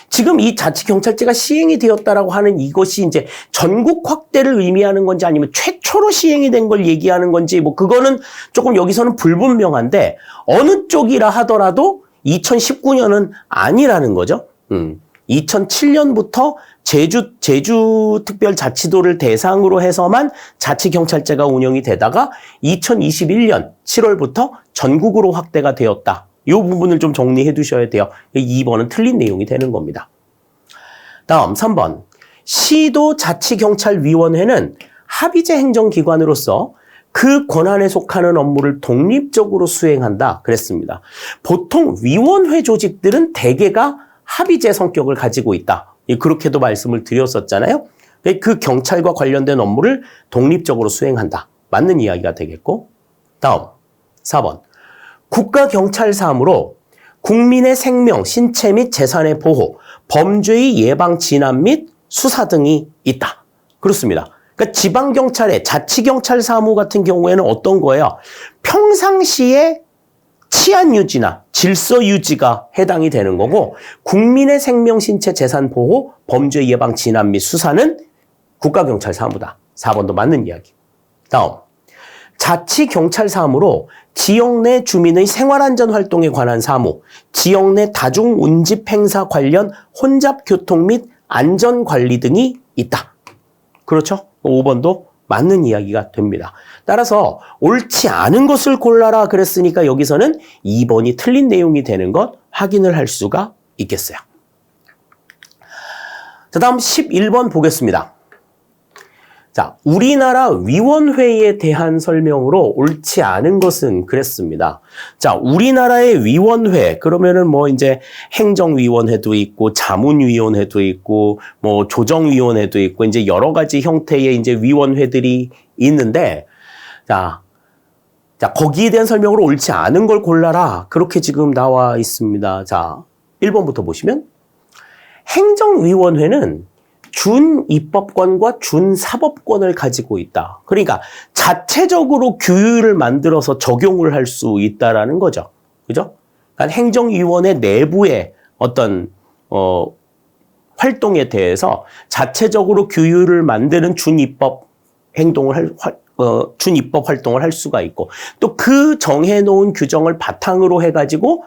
지금 이 자치경찰제가 시행이 되었다라고 하는 이것이 이제 전국 확대를 의미하는 건지 아니면 최초로 시행이 된 걸 얘기하는 건지 뭐 그거는 조금 여기서는 불분명한데 어느 쪽이라 하더라도 2019년은 아니라는 거죠. 2007년부터 제주특별자치도를 대상으로 해서만 자치경찰제가 운영이 되다가 2021년 7월부터 전국으로 확대가 되었다. 이 부분을 좀 정리해 두셔야 돼요. 2번은 틀린 내용이 되는 겁니다. 다음 3번. 시도자치경찰위원회는 합의제 행정기관으로서 그 권한에 속하는 업무를 독립적으로 수행한다. 그랬습니다. 보통 위원회 조직들은 대개가 합의제 성격을 가지고 있다. 그렇게도 말씀을 드렸었잖아요. 그 경찰과 관련된 업무를 독립적으로 수행한다. 맞는 이야기가 되겠고. 다음 4번. 국가경찰사무로 국민의 생명, 신체 및 재산의 보호, 범죄의 예방 진압 및 수사 등이 있다. 그렇습니다. 그러니까 지방경찰의 자치경찰 사무 같은 경우에는 어떤 거예요? 평상시에 치안 유지나 질서 유지가 해당이 되는 거고 국민의 생명, 신체, 재산 보호, 범죄 예방 진압 및 수사는 국가경찰 사무다. 4번도 맞는 이야기. 다음. 자치경찰 사무로 지역 내 주민의 생활안전 활동에 관한 사무, 지역 내 다중운집 행사 관련 혼잡교통 및 안전관리 등이 있다. 그렇죠? 5번도 맞는 이야기가 됩니다. 따라서 옳지 않은 것을 골라라 그랬으니까 여기서는 2번이 틀린 내용이 되는 것 확인을 할 수가 있겠어요. 자, 다음 11번 보겠습니다. 자, 우리나라 위원회에 대한 설명으로 옳지 않은 것은 그랬습니다. 자, 우리나라의 위원회, 그러면은 뭐 이제 행정위원회도 있고, 자문위원회도 있고, 뭐 조정위원회도 있고, 이제 여러 가지 형태의 이제 위원회들이 있는데, 자, 거기에 대한 설명으로 옳지 않은 걸 골라라. 그렇게 지금 나와 있습니다. 자, 1번부터 보시면, 행정위원회는 준입법권과 준사법권을 가지고 있다. 그러니까 자체적으로 규율을 만들어서 적용을 할 수 있다라는 거죠. 그죠? 그러니까 행정위원회 내부의 어떤 활동에 대해서 자체적으로 규율을 만드는 준입법 활동을 할 수가 있고, 또 그 정해놓은 규정을 바탕으로 해가지고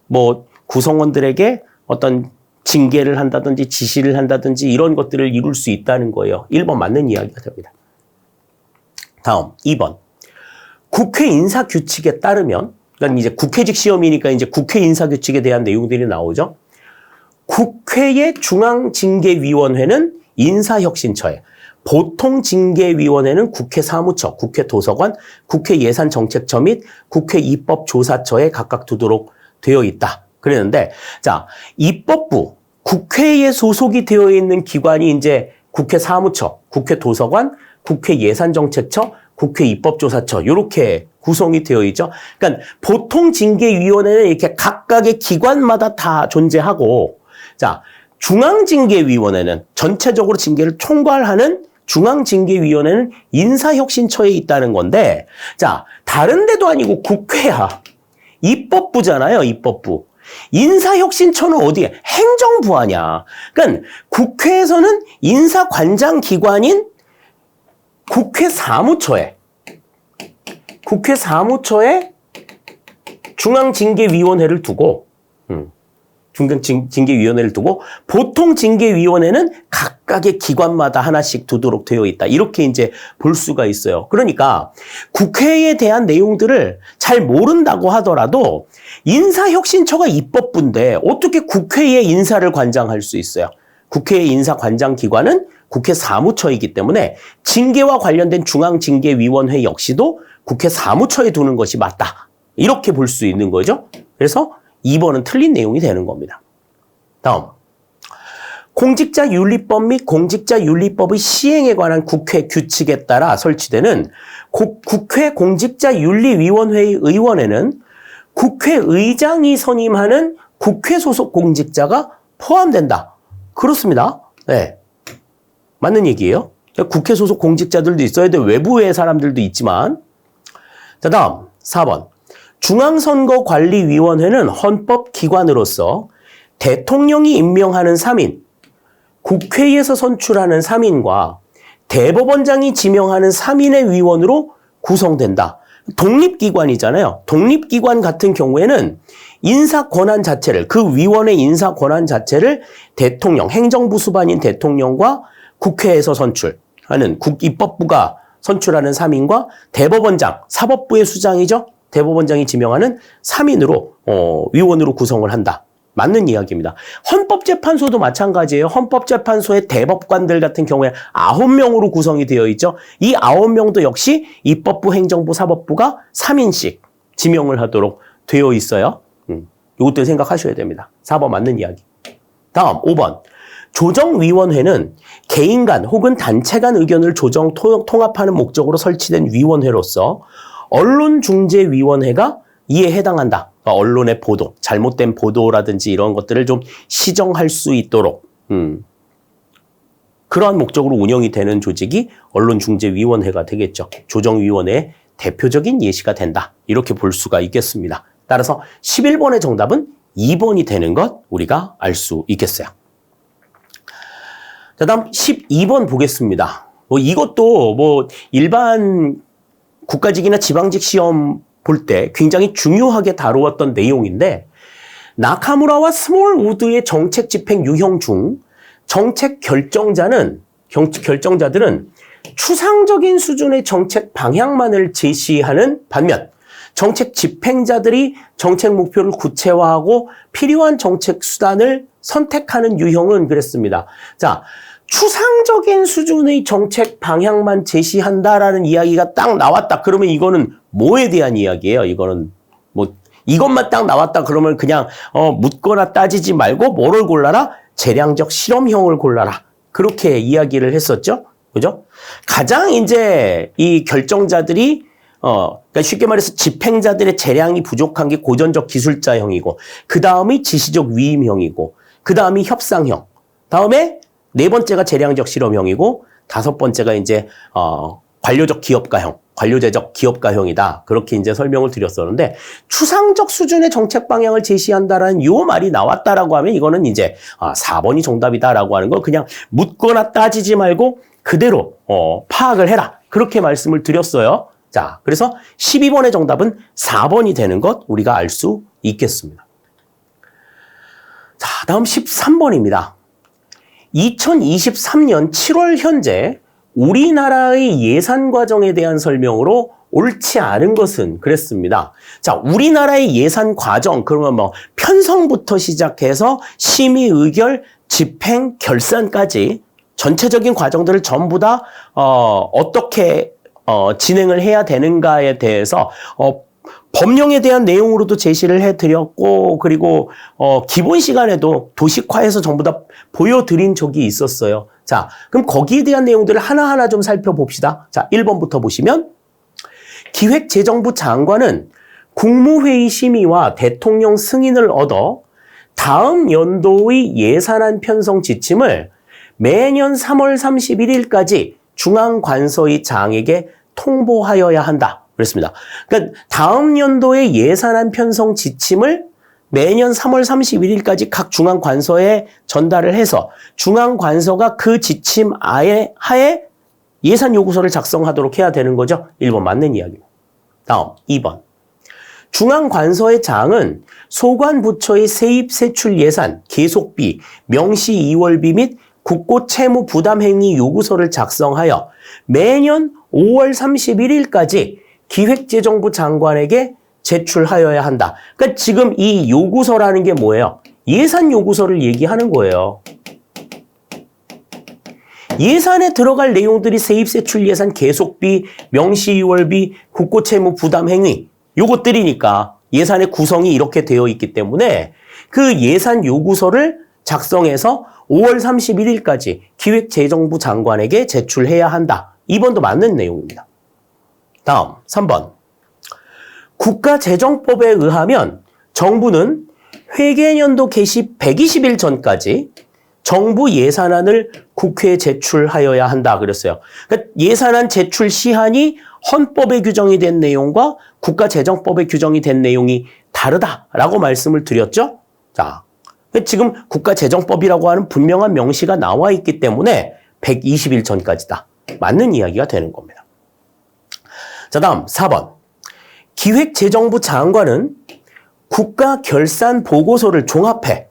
뭐 구성원들에게 어떤 징계를 한다든지 지시를 한다든지 이런 것들을 이룰 수 있다는 거예요. 1번 맞는 이야기가 됩니다. 다음 2번. 국회 인사규칙에 따르면, 그러니까 이제 국회직 시험이니까 이제 국회 인사규칙에 대한 내용들이 나오죠. 국회의 중앙징계위원회는 인사혁신처에, 보통징계위원회는 국회 사무처, 국회 도서관, 국회 예산정책처 및 국회 입법조사처에 각각 두도록 되어 있다. 그랬는데, 자, 입법부, 국회에 소속이 되어 있는 기관이 이제 국회 사무처, 국회 도서관, 국회 예산정책처, 국회 입법조사처, 이렇게 구성이 되어 있죠. 그러니까 보통 징계위원회는 이렇게 각각의 기관마다 다 존재하고, 자, 중앙징계위원회는 전체적으로 징계를 총괄하는 중앙징계위원회는 인사혁신처에 있다는 건데, 자, 다른 데도 아니고 국회야. 입법부잖아요, 입법부. 인사혁신처는 어디에? 행정부 아냐. 그러니까 국회에서는 인사관장기관인 국회 사무처에 중앙징계위원회를 두고, 중앙징계위원회를 두고, 보통징계위원회는 각각의 기관마다 하나씩 두도록 되어 있다. 이렇게 이제 볼 수가 있어요. 그러니까 국회에 대한 내용들을 잘 모른다고 하더라도 인사혁신처가 입법부인데 어떻게 국회의 인사를 관장할 수 있어요? 국회의 인사관장기관은 국회 사무처이기 때문에 징계와 관련된 중앙징계위원회 역시도 국회 사무처에 두는 것이 맞다. 이렇게 볼 수 있는 거죠. 그래서 2번은 틀린 내용이 되는 겁니다. 다음. 공직자윤리법 및 공직자윤리법의 시행에 관한 국회 규칙에 따라 설치되는 국회 공직자윤리위원회의 의원에는 국회의장이 선임하는 국회 소속 공직자가 포함된다. 그렇습니다. 네. 맞는 얘기예요. 국회 소속 공직자들도 있어야 돼. 외부의 사람들도 있지만. 자, 다음 4번. 중앙선거관리위원회는 헌법기관으로서 대통령이 임명하는 3인, 국회에서 선출하는 3인과 대법원장이 지명하는 3인의 위원으로 구성된다. 독립기관이잖아요. 독립기관 같은 경우에는 인사권한 자체를, 그 위원회 인사권한 자체를 대통령, 행정부 수반인 대통령과 국회에서 선출하는 입법부가 선출하는 3인과 대법원장, 사법부의 수장이죠. 대법원장이 지명하는 3인으로 위원으로 구성을 한다. 맞는 이야기입니다. 헌법재판소도 마찬가지예요. 헌법재판소의 대법관들 같은 경우에 9명으로 구성이 되어 있죠. 이 9명도 역시 입법부, 행정부, 사법부가 3인씩 지명을 하도록 되어 있어요. 이것들 생각하셔야 됩니다. 4번 맞는 이야기. 다음 5번. 조정위원회는 개인 간 혹은 단체 간 의견을 조정 통합하는 목적으로 설치된 위원회로서 언론중재위원회가 이에 해당한다. 그러니까 언론의 보도, 잘못된 보도라든지 이런 것들을 좀 시정할 수 있도록 그러한 목적으로 운영이 되는 조직이 언론중재위원회가 되겠죠. 조정위원회의 대표적인 예시가 된다. 이렇게 볼 수가 있겠습니다. 따라서 11번의 정답은 2번이 되는 것 우리가 알 수 있겠어요. 자, 다음 12번 보겠습니다. 이것도 일반 국가직이나 지방직 시험 볼 때 굉장히 중요하게 다루었던 내용인데, 나카무라와 스몰우드의 정책 집행 유형 중 정책 결정자들은 추상적인 수준의 정책 방향만을 제시하는 반면 정책 집행자들이 정책 목표를 구체화하고 필요한 정책 수단을 선택하는 유형은 그랬습니다. 자, 추상적인 수준의 정책 방향만 제시한다라는 이야기가 딱 나왔다. 그러면 이거는 뭐에 대한 이야기예요? 이거는 뭐 이것만 딱 나왔다 그러면 그냥 묻거나 따지지 말고 뭐를 골라라? 재량적 실험형을 골라라. 그렇게 이야기를 했었죠. 그죠? 가장 이제 이 결정자들이 그러니까 쉽게 말해서 집행자들의 재량이 부족한 게 고전적 기술자형이고, 그 다음이 지시적 위임형이고, 그 다음이 협상형, 다음에 네 번째가 재량적 실험형이고, 다섯 번째가 이제 관료적 기업가형, 관료제적 기업가형이다. 그렇게 이제 설명을 드렸었는데, 추상적 수준의 정책 방향을 제시한다라는 요 말이 나왔다라고 하면 이거는 이제 4번이 정답이다라고 하는 걸 그냥 묻거나 따지지 말고 그대로 파악을 해라. 그렇게 말씀을 드렸어요. 자, 그래서 12번의 정답은 4번이 되는 것 우리가 알 수 있겠습니다. 자, 다음 13번입니다. 2023년 7월 현재 우리나라의 예산 과정에 대한 설명으로 옳지 않은 것은 그랬습니다. 자, 우리나라의 예산 과정, 그러면 뭐 편성부터 시작해서 심의, 의결, 집행, 결산까지 전체적인 과정들을 전부 다 어떻게 진행을 해야 되는가에 대해서 법령에 대한 내용으로도 제시를 해드렸고, 그리고 기본 시간에도 도식화해서 전부 다 보여드린 적이 있었어요. 자, 그럼 거기에 대한 내용들을 하나하나 좀 살펴봅시다. 자, 1번부터 보시면 기획재정부 장관은 국무회의 심의와 대통령 승인을 얻어 다음 연도의 예산안 편성 지침을 매년 3월 31일까지 중앙관서의 장에게 통보하여야 한다. 그랬습니다. 그러니까 다음 연도의 예산안 편성 지침을 매년 3월 31일까지 각 중앙관서에 전달을 해서 중앙관서가 그 지침 하에 예산 요구서를 작성하도록 해야 되는 거죠. 1번 맞는 이야기입니다. 다음 2번. 중앙관서의 장은 소관부처의 세입 세출 예산, 계속비, 명시 이월비 및 국고 채무 부담 행위 요구서를 작성하여 매년 5월 31일까지 기획재정부 장관에게 제출하여야 한다. 그러니까 지금 이 요구서라는 게 뭐예요? 예산 요구서를 얘기하는 거예요. 예산에 들어갈 내용들이 세입세출 예산, 계속비, 명시이월비, 국고채무 부담 행위 요것들이니까 예산의 구성이 이렇게 되어 있기 때문에 그 예산 요구서를 작성해서 5월 31일까지 기획재정부 장관에게 제출해야 한다. 2번도 맞는 내용입니다. 다음 3번. 국가재정법에 의하면 정부는 회계연도 개시 120일 전까지 정부 예산안을 국회에 제출하여야 한다 그랬어요. 그러니까 예산안 제출 시한이 헌법에 규정이 된 내용과 국가재정법에 규정이 된 내용이 다르다라고 말씀을 드렸죠. 자, 지금 국가재정법이라고 하는 분명한 명시가 나와 있기 때문에 120일 전까지다. 맞는 이야기가 되는 겁니다. 자, 다음 4번. 기획재정부 장관은 국가결산 보고서를 종합해.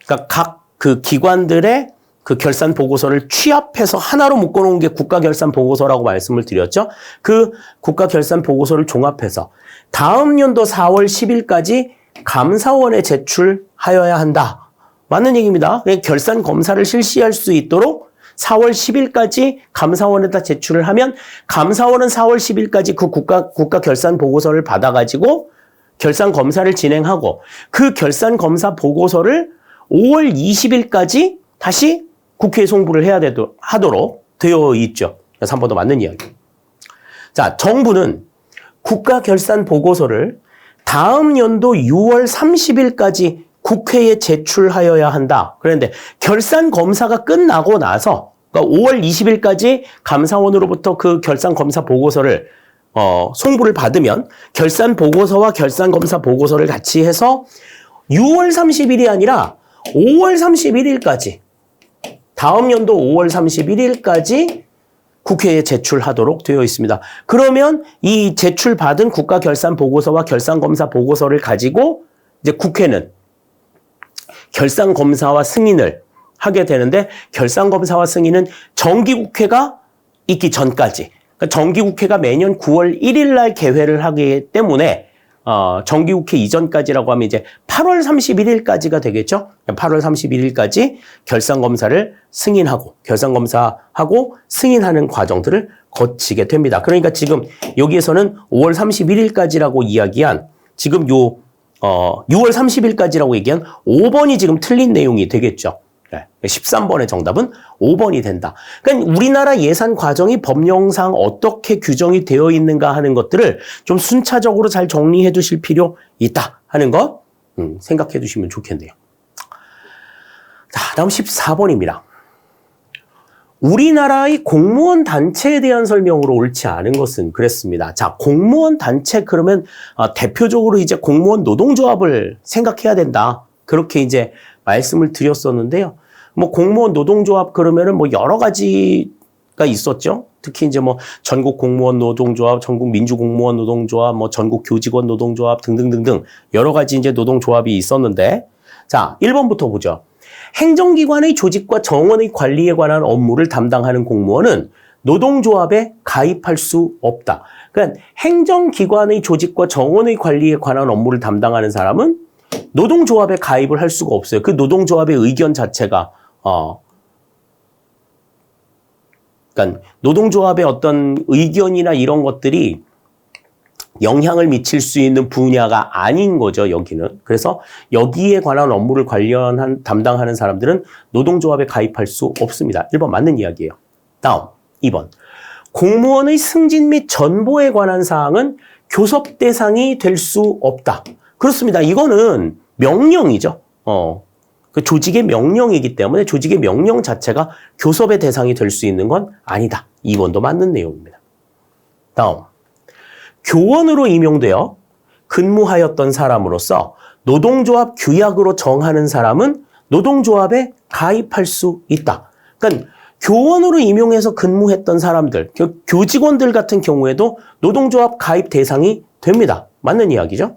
그러니까 각 그 기관들의 그 결산 보고서를 취합해서 하나로 묶어놓은 게 국가결산 보고서라고 말씀을 드렸죠. 그 국가결산 보고서를 종합해서 다음 연도 4월 10일까지 감사원에 제출하여야 한다. 맞는 얘기입니다. 결산 검사를 실시할 수 있도록 4월 10일까지 감사원에다 제출을 하면 감사원은 4월 10일까지 그 국가 결산 보고서를 받아가지고 결산 검사를 진행하고 그 결산 검사 보고서를 5월 20일까지 다시 국회에 송부를 해야 하도록 되어 있죠. 3번도 맞는 이야기. 자, 정부는 국가 결산 보고서를 다음 연도 6월 30일까지 국회에 제출하여야 한다. 그런데 결산 검사가 끝나고 나서 그러니까 5월 20일까지 감사원으로부터 그 결산 검사 보고서를 송부를 받으면 결산 보고서와 결산 검사 보고서를 같이 해서 6월 30일이 아니라 5월 31일까지 다음 연도 5월 31일까지 국회에 제출하도록 되어 있습니다. 그러면 이 제출받은 국가결산보고서와 결산검사 보고서를 가지고 이제 국회는 결산검사와 승인을 하게 되는데 결산검사와 승인은 정기국회가 있기 전까지 그러니까 정기국회가 매년 9월 1일 날 개회를 하기 때문에 정기국회 이전까지라고 하면 이제 8월 31일까지가 되겠죠. 8월 31일까지 결산검사를 결산검사하고 승인하는 과정들을 거치게 됩니다. 그러니까 지금 여기에서는 5월 31일까지라고 이야기한 지금 6월 30일까지라고 얘기한 5번이 지금 틀린 내용이 되겠죠. 13번의 정답은 5번이 된다. 그러니까 우리나라 예산 과정이 법령상 어떻게 규정이 되어 있는가 하는 것들을 좀 순차적으로 잘 정리해 두실 필요 있다 하는 거 생각해 두시면 좋겠네요. 자, 다음 14번입니다. 우리나라의 공무원 단체에 대한 설명으로 옳지 않은 것은 그랬습니다. 자, 공무원 단체 그러면 대표적으로 이제 공무원 노동조합을 생각해야 된다. 그렇게 이제 말씀을 드렸었는데요. 뭐 공무원 노동조합 그러면은 뭐 여러 가지가 있었죠. 특히 이제 뭐 전국 공무원 노동조합, 전국 민주공무원 노동조합, 뭐 전국 교직원 노동조합 등등등등 여러 가지 이제 노동조합이 있었는데, 자, 1번부터 보죠. 행정기관의 조직과 정원의 관리에 관한 업무를 담당하는 공무원은 노동조합에 가입할 수 없다. 그러니까 행정기관의 조직과 정원의 관리에 관한 업무를 담당하는 사람은 노동조합에 가입을 할 수가 없어요. 그 노동조합의 의견 자체가 그러니까 노동조합의 어떤 의견이나 이런 것들이 영향을 미칠 수 있는 분야가 아닌 거죠, 여기는. 그래서 여기에 관한 업무를 담당하는 사람들은 노동조합에 가입할 수 없습니다. 1번 맞는 이야기예요. 다음 2번. 공무원의 승진 및 전보에 관한 사항은 교섭 대상이 될 수 없다. 그렇습니다. 이거는 명령이죠. 그 조직의 명령이기 때문에 조직의 명령 자체가 교섭의 대상이 될 수 있는 건 아니다. 2번도 맞는 내용입니다. 다음. 교원으로 임용되어 근무하였던 사람으로서 노동조합 규약으로 정하는 사람은 노동조합에 가입할 수 있다. 그러니까 교원으로 임용해서 근무했던 사람들, 교직원들 같은 경우에도 노동조합 가입 대상이 됩니다. 맞는 이야기죠?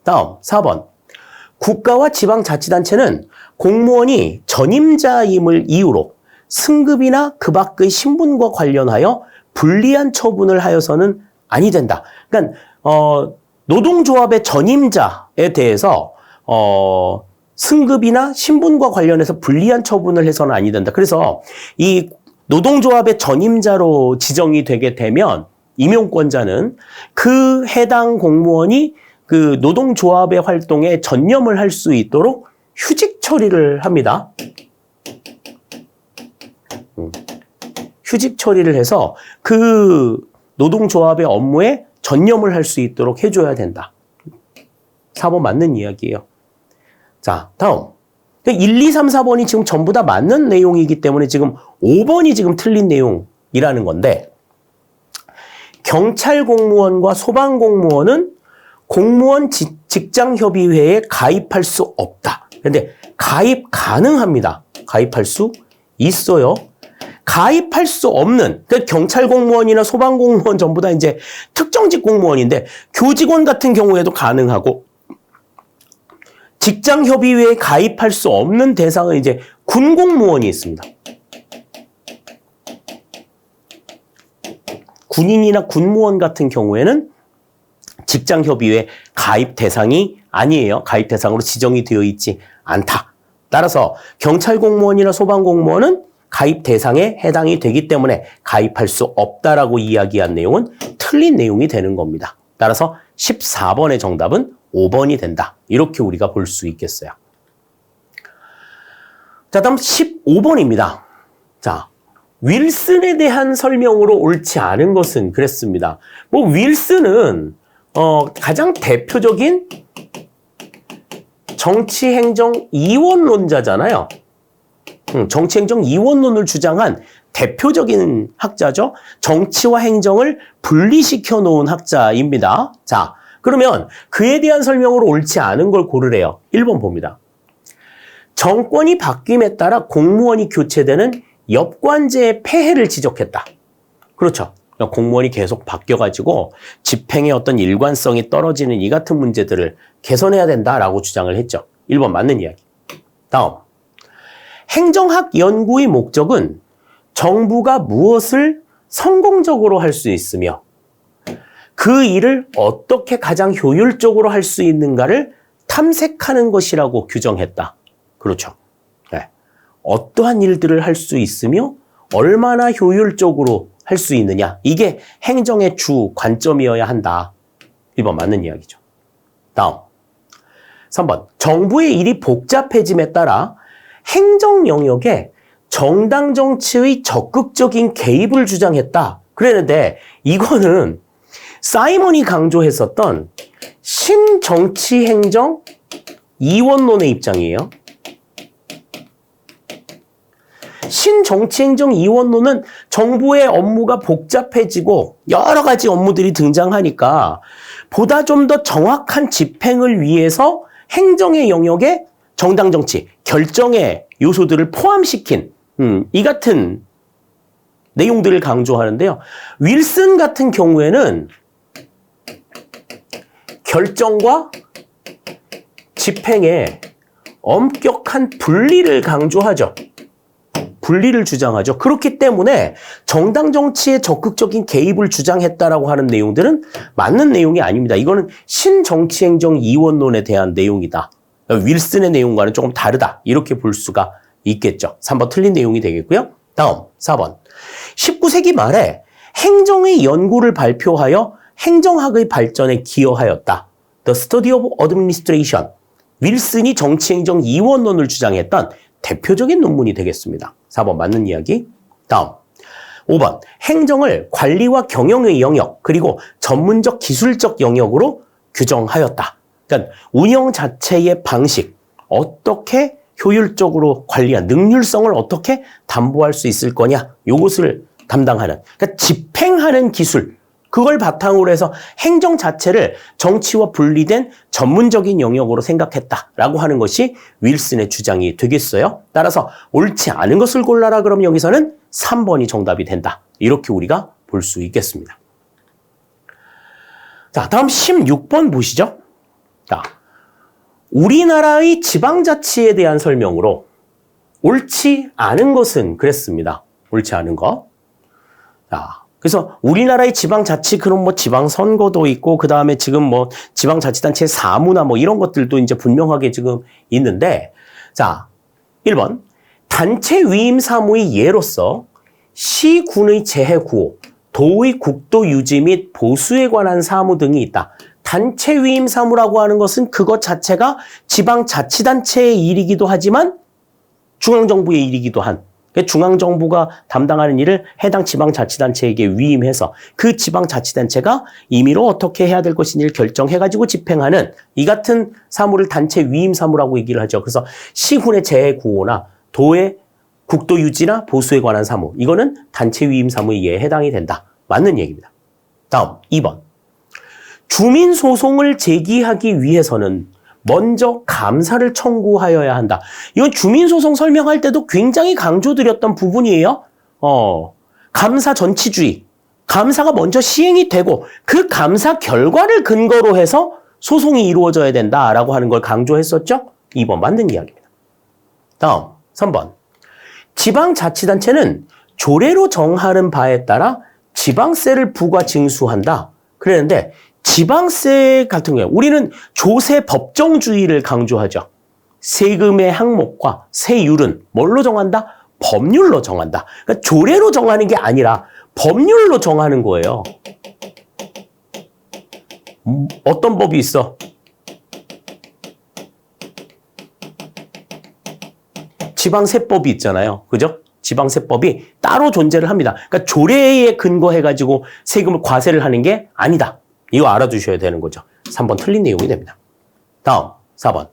다음 4번. 국가와 지방자치단체는 공무원이 전임자임을 이유로 승급이나 그 밖의 신분과 관련하여 불리한 처분을 하여서는 아니 된다. 그러니까 노동조합의 전임자에 대해서 승급이나 신분과 관련해서 불리한 처분을 해서는 아니 된다. 그래서 이 노동조합의 전임자로 지정이 되게 되면 임용권자는 그 해당 공무원이 그 노동조합의 활동에 전념을 할 수 있도록 휴직 처리를 합니다. 휴직 처리를 해서 그 노동조합의 업무에 전념을 할 수 있도록 해줘야 된다. 4번 맞는 이야기예요. 자, 다음. 1, 2, 3, 4번이 지금 전부 다 맞는 내용이기 때문에 지금 5번이 지금 틀린 내용이라는 건데, 경찰 공무원과 소방 공무원은 공무원 직장협의회에 가입할 수 없다. 그런데 가입 가능합니다. 가입할 수 있어요. 가입할 수 없는, 그러니까 경찰 공무원이나 소방 공무원 전부 다 이제 특정직 공무원인데 교직원 같은 경우에도 가능하고, 직장협의회에 가입할 수 없는 대상은 이제 군 공무원이 있습니다. 군인이나 군무원 같은 경우에는 직장협의회 가입 대상이 아니에요. 가입 대상으로 지정이 되어 있지 않다. 따라서 경찰 공무원이나 소방 공무원은 가입 대상에 해당이 되기 때문에 가입할 수 없다라고 이야기한 내용은 틀린 내용이 되는 겁니다. 따라서 14번의 정답은 5번이 된다. 이렇게 우리가 볼 수 있겠어요. 자, 다음 15번입니다. 자, 윌슨에 대한 설명으로 옳지 않은 것은 그랬습니다. 뭐 윌슨은 가장 대표적인 정치행정 이원론자잖아요. 정치행정 이원론을 주장한 대표적인 학자죠. 정치와 행정을 분리시켜 놓은 학자입니다. 자, 그러면 그에 대한 설명으로 옳지 않은 걸 고르래요. 1번 봅니다. 정권이 바뀜에 따라 공무원이 교체되는 엽관제의 폐해를 지적했다. 그렇죠. 공무원이 계속 바뀌어가지고 집행의 어떤 일관성이 떨어지는 이 같은 문제들을 개선해야 된다라고 주장을 했죠. 1번 맞는 이야기. 다음. 행정학 연구의 목적은 정부가 무엇을 성공적으로 할 수 있으며 그 일을 어떻게 가장 효율적으로 할 수 있는가를 탐색하는 것이라고 규정했다. 그렇죠. 네. 어떠한 일들을 할 수 있으며 얼마나 효율적으로 할 수 있느냐. 이게 행정의 주 관점이어야 한다. 1번 맞는 이야기죠. 다음 3번 정부의 일이 복잡해짐에 따라 행정 영역에 정당 정치의 적극적인 개입을 주장했다. 그랬는데 이거는 사이먼이 강조했었던 신정치행정 이원론의 입장이에요. 신정치행정 이원론은 정부의 업무가 복잡해지고 여러 가지 업무들이 등장하니까 보다 좀 더 정확한 집행을 위해서 행정의 영역에 정당 정치, 결정의 요소들을 포함시킨 이 같은 내용들을 강조하는데요. 윌슨 같은 경우에는 결정과 집행의 엄격한 분리를 강조하죠. 분리를 주장하죠. 그렇기 때문에 정당 정치에 적극적인 개입을 주장했다라고 하는 내용들은 맞는 내용이 아닙니다. 이거는 신정치행정 이원론에 대한 내용이다. 윌슨의 내용과는 조금 다르다. 이렇게 볼 수가 있겠죠. 3번 틀린 내용이 되겠고요. 다음 4번 19세기 말에 행정의 연구를 발표하여 행정학의 발전에 기여하였다. The Study of Administration. 윌슨이 정치행정 이원론을 주장했던 대표적인 논문이 되겠습니다. 4번 맞는 이야기. 다음 5번 행정을 관리와 경영의 영역 그리고 전문적 기술적 영역으로 규정하였다. 그러니까 운영 자체의 방식, 어떻게 효율적으로 관리한 능률성을 어떻게 담보할 수 있을 거냐, 요것을 담당하는, 그러니까 집행하는 기술, 그걸 바탕으로 해서 행정 자체를 정치와 분리된 전문적인 영역으로 생각했다라고 하는 것이 윌슨의 주장이 되겠어요. 따라서 옳지 않은 것을 골라라. 그럼 여기서는 3번이 정답이 된다. 이렇게 우리가 볼 수 있겠습니다. 자, 다음 16번 보시죠. 자, 우리나라의 지방자치에 대한 설명으로 옳지 않은 것은 그랬습니다. 옳지 않은 것. 자, 그래서 우리나라의 지방자치, 그럼 뭐 지방선거도 있고, 그 다음에 지금 뭐 지방자치단체 사무나 뭐 이런 것들도 이제 분명하게 지금 있는데, 자, 1번. 단체 위임 사무의 예로서 시군의 재해 구호, 도의 국도 유지 및 보수에 관한 사무 등이 있다. 단체 위임 사무라고 하는 것은 그것 자체가 지방자치단체의 일이기도 하지만 중앙정부의 일이기도 한, 중앙정부가 담당하는 일을 해당 지방자치단체에게 위임해서 그 지방자치단체가 임의로 어떻게 해야 될 것인지를 결정해가지고 집행하는 이 같은 사무를 단체 위임 사무라고 얘기를 하죠. 그래서 시군의 재해 구호나 도의 국도 유지나 보수에 관한 사무, 이거는 단체 위임 사무에 해당이 된다. 맞는 얘기입니다. 다음 2번. 주민소송을 제기하기 위해서는 먼저 감사를 청구하여야 한다. 이건 주민소송 설명할 때도 굉장히 강조드렸던 부분이에요. 감사 전치주의. 감사가 먼저 시행이 되고 그 감사 결과를 근거로 해서 소송이 이루어져야 된다라고 하는 걸 강조했었죠. 2번 맞는 이야기입니다. 다음 3번. 지방자치단체는 조례로 정하는 바에 따라 지방세를 부과 징수한다. 그랬는데 지방세 같은 경우에 우리는 조세 법정주의를 강조하죠. 세금의 항목과 세율은 뭘로 정한다? 법률로 정한다. 그러니까 조례로 정하는 게 아니라 법률로 정하는 거예요. 어떤 법이 있어? 지방세법이 있잖아요. 그죠? 지방세법이 따로 존재를 합니다. 그러니까 조례에 근거해가지고 세금을 과세를 하는 게 아니다. 이거 알아두셔야 되는 거죠. 3번 틀린 내용이 됩니다. 다음 4번.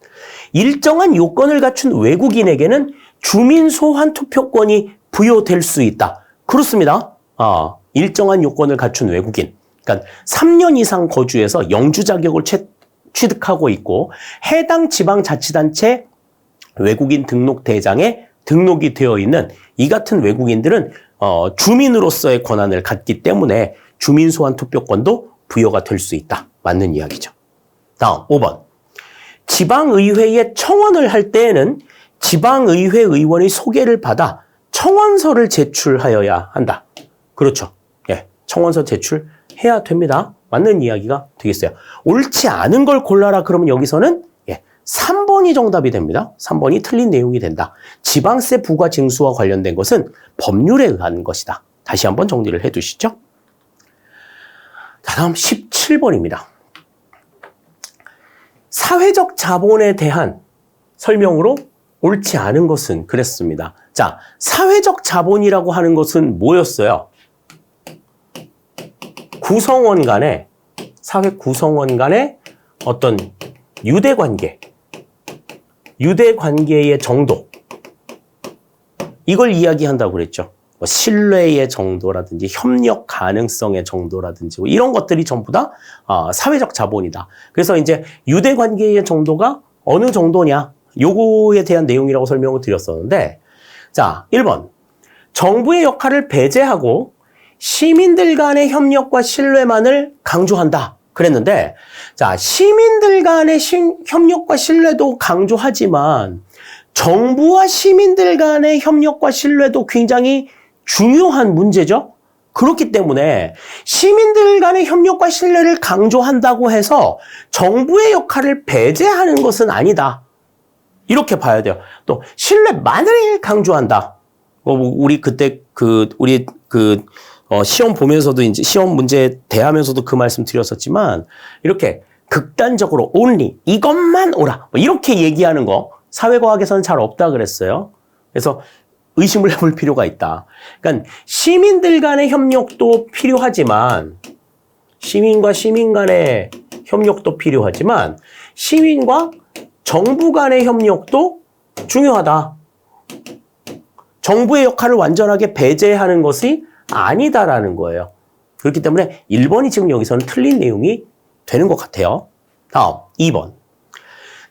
일정한 요건을 갖춘 외국인에게는 주민 소환 투표권이 부여될 수 있다. 그렇습니다. 일정한 요건을 갖춘 외국인. 그러니까 3년 이상 거주해서 영주 자격을 취득하고 있고 해당 지방자치단체 외국인 등록대장에 등록이 되어 있는 이 같은 외국인들은 주민으로서의 권한을 갖기 때문에 주민 소환 투표권도 부여가 될 수 있다. 맞는 이야기죠. 다음 5번. 지방의회에 청원을 할 때에는 지방의회 의원의 소개를 받아 청원서를 제출하여야 한다. 그렇죠. 예, 청원서 제출해야 됩니다. 맞는 이야기가 되겠어요. 옳지 않은 걸 골라라 그러면 여기서는 3번이 정답이 됩니다. 3번이 틀린 내용이 된다. 지방세 부과 징수와 관련된 것은 법률에 의한 것이다. 다시 한번 정리를 해 두시죠. 자, 다음 17번입니다. 사회적 자본에 대한 설명으로 옳지 않은 것은 그랬습니다. 자, 사회적 자본이라고 하는 것은 뭐였어요? 구성원 간의, 사회 구성원 간의 어떤 유대관계의 정도, 이걸 이야기한다고 그랬죠. 뭐 신뢰의 정도라든지 협력 가능성의 정도라든지 뭐 이런 것들이 전부 다 사회적 자본이다. 그래서 이제 유대관계의 정도가 어느 정도냐, 요거에 대한 내용이라고 설명을 드렸었는데, 자, 1번. 정부의 역할을 배제하고 시민들 간의 협력과 신뢰만을 강조한다. 그랬는데, 자, 시민들 간의 협력과 신뢰도 강조하지만 정부와 시민들 간의 협력과 신뢰도 굉장히 중요한 문제죠. 그렇기 때문에 시민들 간의 협력과 신뢰를 강조한다고 해서 정부의 역할을 배제하는 것은 아니다. 이렇게 봐야 돼요. 또 신뢰만을 강조한다. 우리 그때 시험 보면서도 이제 시험 문제 대하면서도 그 말씀 드렸었지만 이렇게 극단적으로 only 이것만 오라 뭐 이렇게 얘기하는 거 사회과학에서는 잘 없다 그랬어요. 그래서 의심을 해볼 필요가 있다. 그러니까 시민들 간의 협력도 필요하지만 시민과 시민 간의 협력도 필요하지만 시민과 정부 간의 협력도 중요하다. 정부의 역할을 완전하게 배제하는 것이 아니다라는 거예요. 그렇기 때문에 1번이 지금 여기서는 틀린 내용이 되는 것 같아요. 다음 2번.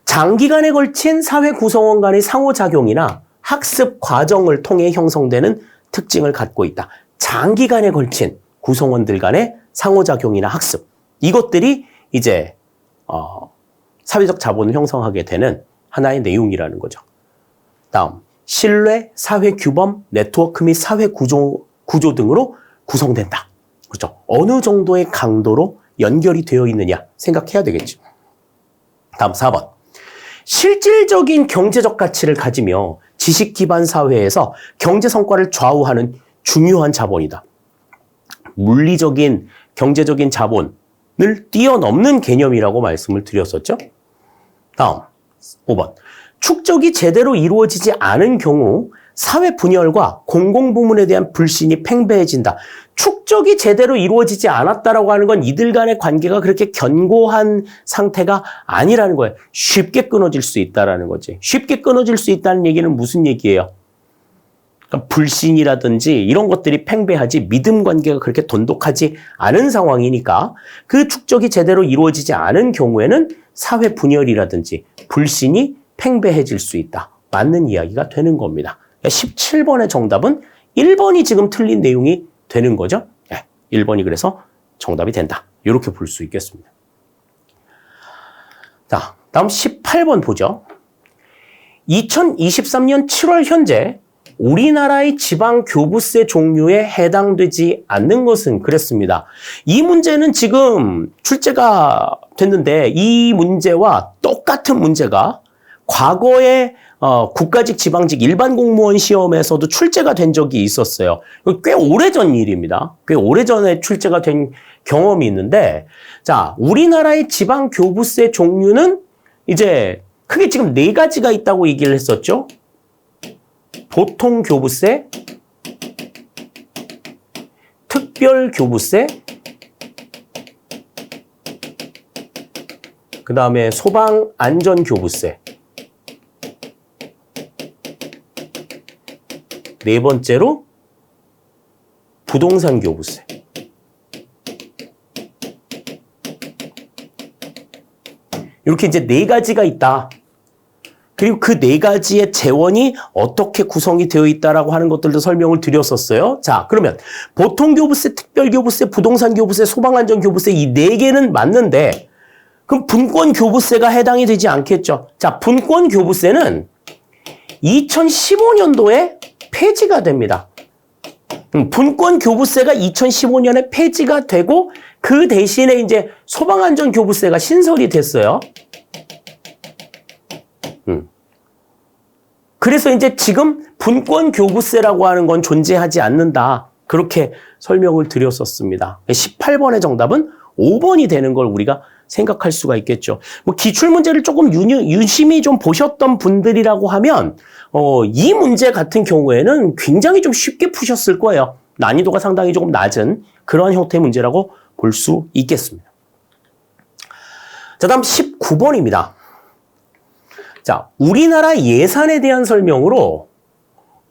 장기간에 걸친 사회 구성원 간의 상호작용이나 학습 과정을 통해 형성되는 특징을 갖고 있다. 장기간에 걸친 구성원들 간의 상호작용이나 학습. 이것들이 이제 사회적 자본을 형성하게 되는 하나의 내용이라는 거죠. 다음. 신뢰, 사회 규범, 네트워크 및 사회 구조 등으로 구성된다. 그렇죠? 어느 정도의 강도로 연결이 되어 있느냐 생각해야 되겠죠. 다음 4번. 실질적인 경제적 가치를 가지며 지식 기반 사회에서 경제 성과를 좌우하는 중요한 자본이다. 물리적인 경제적인 자본을 뛰어넘는 개념이라고 말씀을 드렸었죠. 다음 5번. 축적이 제대로 이루어지지 않은 경우 사회 분열과 공공부문에 대한 불신이 팽배해진다. 축적이 제대로 이루어지지 않았다라고 하는 건 이들 간의 관계가 그렇게 견고한 상태가 아니라는 거예요. 쉽게 끊어질 수 있다라는 거지. 쉽게 끊어질 수 있다는 얘기는 무슨 얘기예요? 그러니까 불신이라든지 이런 것들이 팽배하지 믿음 관계가 그렇게 돈독하지 않은 상황이니까 그 축적이 제대로 이루어지지 않은 경우에는 사회 분열이라든지 불신이 팽배해질 수 있다. 맞는 이야기가 되는 겁니다. 17번의 정답은 1번이 지금 틀린 내용이 되는 거죠. 1번이 그래서 정답이 된다. 이렇게 볼 수 있겠습니다. 자, 다음 18번 보죠. 2023년 7월 현재 우리나라의 지방교부세 종류에 해당되지 않는 것은 그랬습니다. 이 문제는 지금 출제가 됐는데 이 문제와 똑같은 문제가 과거에 국가직, 지방직, 일반 공무원 시험에서도 출제가 된 적이 있었어요. 꽤 오래전 일입니다. 꽤 오래전에 출제가 된 경험이 있는데, 자, 우리나라의 지방교부세 종류는 이제 크게 지금 4가지가 있다고 얘기를 했었죠. 보통교부세, 특별교부세, 그 다음에 소방안전교부세, 네 번째로 부동산 교부세. 이렇게 이제 4가지가 있다. 그리고 그 4가지의 재원이 어떻게 구성이 되어 있다라고 하는 것들도 설명을 드렸었어요. 자, 그러면 보통교부세, 특별교부세, 부동산교부세, 소방안전교부세 이 4개는 맞는데 그럼 분권교부세가 해당이 되지 않겠죠. 자, 분권교부세는 2015년도에 폐지가 됩니다. 분권교부세가 2015년에 폐지가 되고 그 대신에 이제 소방안전교부세가 신설이 됐어요. 그래서 이제 지금 분권교부세라고 하는 건 존재하지 않는다. 그렇게 설명을 드렸었습니다. 18번의 정답은 5번이 되는 걸 우리가 생각할 수가 있겠죠. 뭐 기출문제를 조금 유심히 좀 보셨던 분들이라고 하면 이 문제 같은 경우에는 굉장히 좀 쉽게 푸셨을 거예요. 난이도가 상당히 조금 낮은 그런 형태의 문제라고 볼 수 있겠습니다. 자, 다음 19번입니다. 자, 우리나라 예산에 대한 설명으로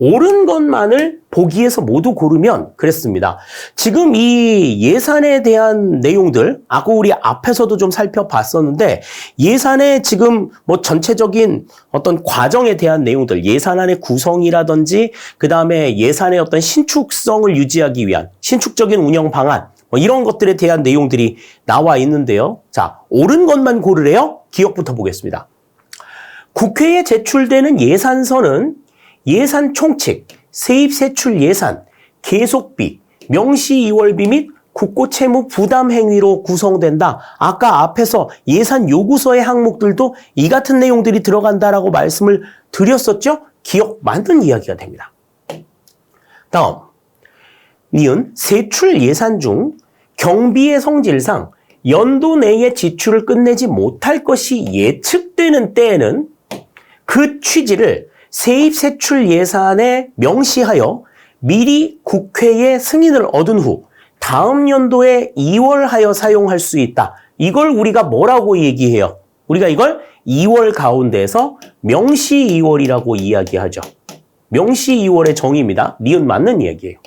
옳은 것만을 보기에서 모두 고르면 그랬습니다. 지금 이 예산에 대한 내용들, 아까 우리 앞에서도 좀 살펴봤었는데 예산의 지금 뭐 전체적인 어떤 과정에 대한 내용들, 예산안의 구성이라든지 그 다음에 예산의 어떤 신축성을 유지하기 위한 신축적인 운영 방안 뭐 이런 것들에 대한 내용들이 나와 있는데요. 자, 옳은 것만 고르래요. 기억부터 보겠습니다. 국회에 제출되는 예산서는 예산 총칙, 세입 세출 예산, 계속비, 명시 이월비 및 국고 채무 부담 행위로 구성된다. 아까 앞에서 예산 요구서의 항목들도 이 같은 내용들이 들어간다라고 말씀을 드렸었죠? 기억 맞는 이야기가 됩니다. 다음, 니은 세출 예산 중 경비의 성질상 연도 내에 지출을 끝내지 못할 것이 예측되는 때에는 그 취지를 세입 세출 예산에 명시하여 미리 국회의 승인을 얻은 후 다음 연도에 2월하여 사용할 수 있다. 이걸 우리가 뭐라고 얘기해요? 우리가 이걸 2월 가운데에서 명시 2월이라고 이야기하죠. 명시 2월의 정의입니다. 니은 맞는 이야기예요.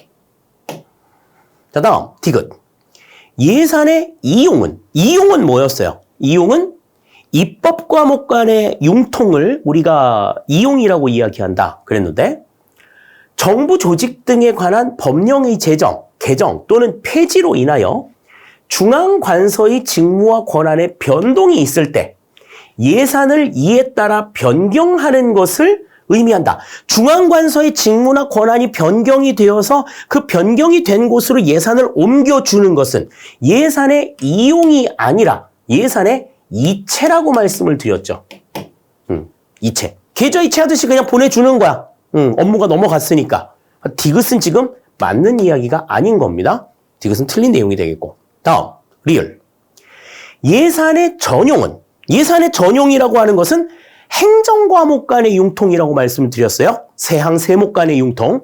자, 다음 디귿. 예산의 이용은 뭐였어요? 이용은 입법 과목 간의 융통을 우리가 이용이라고 이야기한다 그랬는데 정부 조직 등에 관한 법령의 제정, 개정 또는 폐지로 인하여 중앙관서의 직무와 권한에 변동이 있을 때 예산을 이에 따라 변경하는 것을 의미한다. 중앙관서의 직무나 권한이 변경이 되어서 그 변경이 된 곳으로 예산을 옮겨주는 것은 예산의 이용이 아니라 예산의 이체라고 말씀을 드렸죠. 이체. 계좌 이체하듯이 그냥 보내주는 거야. 업무가 넘어갔으니까. 디귿은 지금 맞는 이야기가 아닌 겁니다. 디귿은 틀린 내용이 되겠고. 다음, 리을. 예산의 전용이라고 하는 것은 행정과목 간의 융통이라고 말씀을 드렸어요. 세항 세목 간의 융통.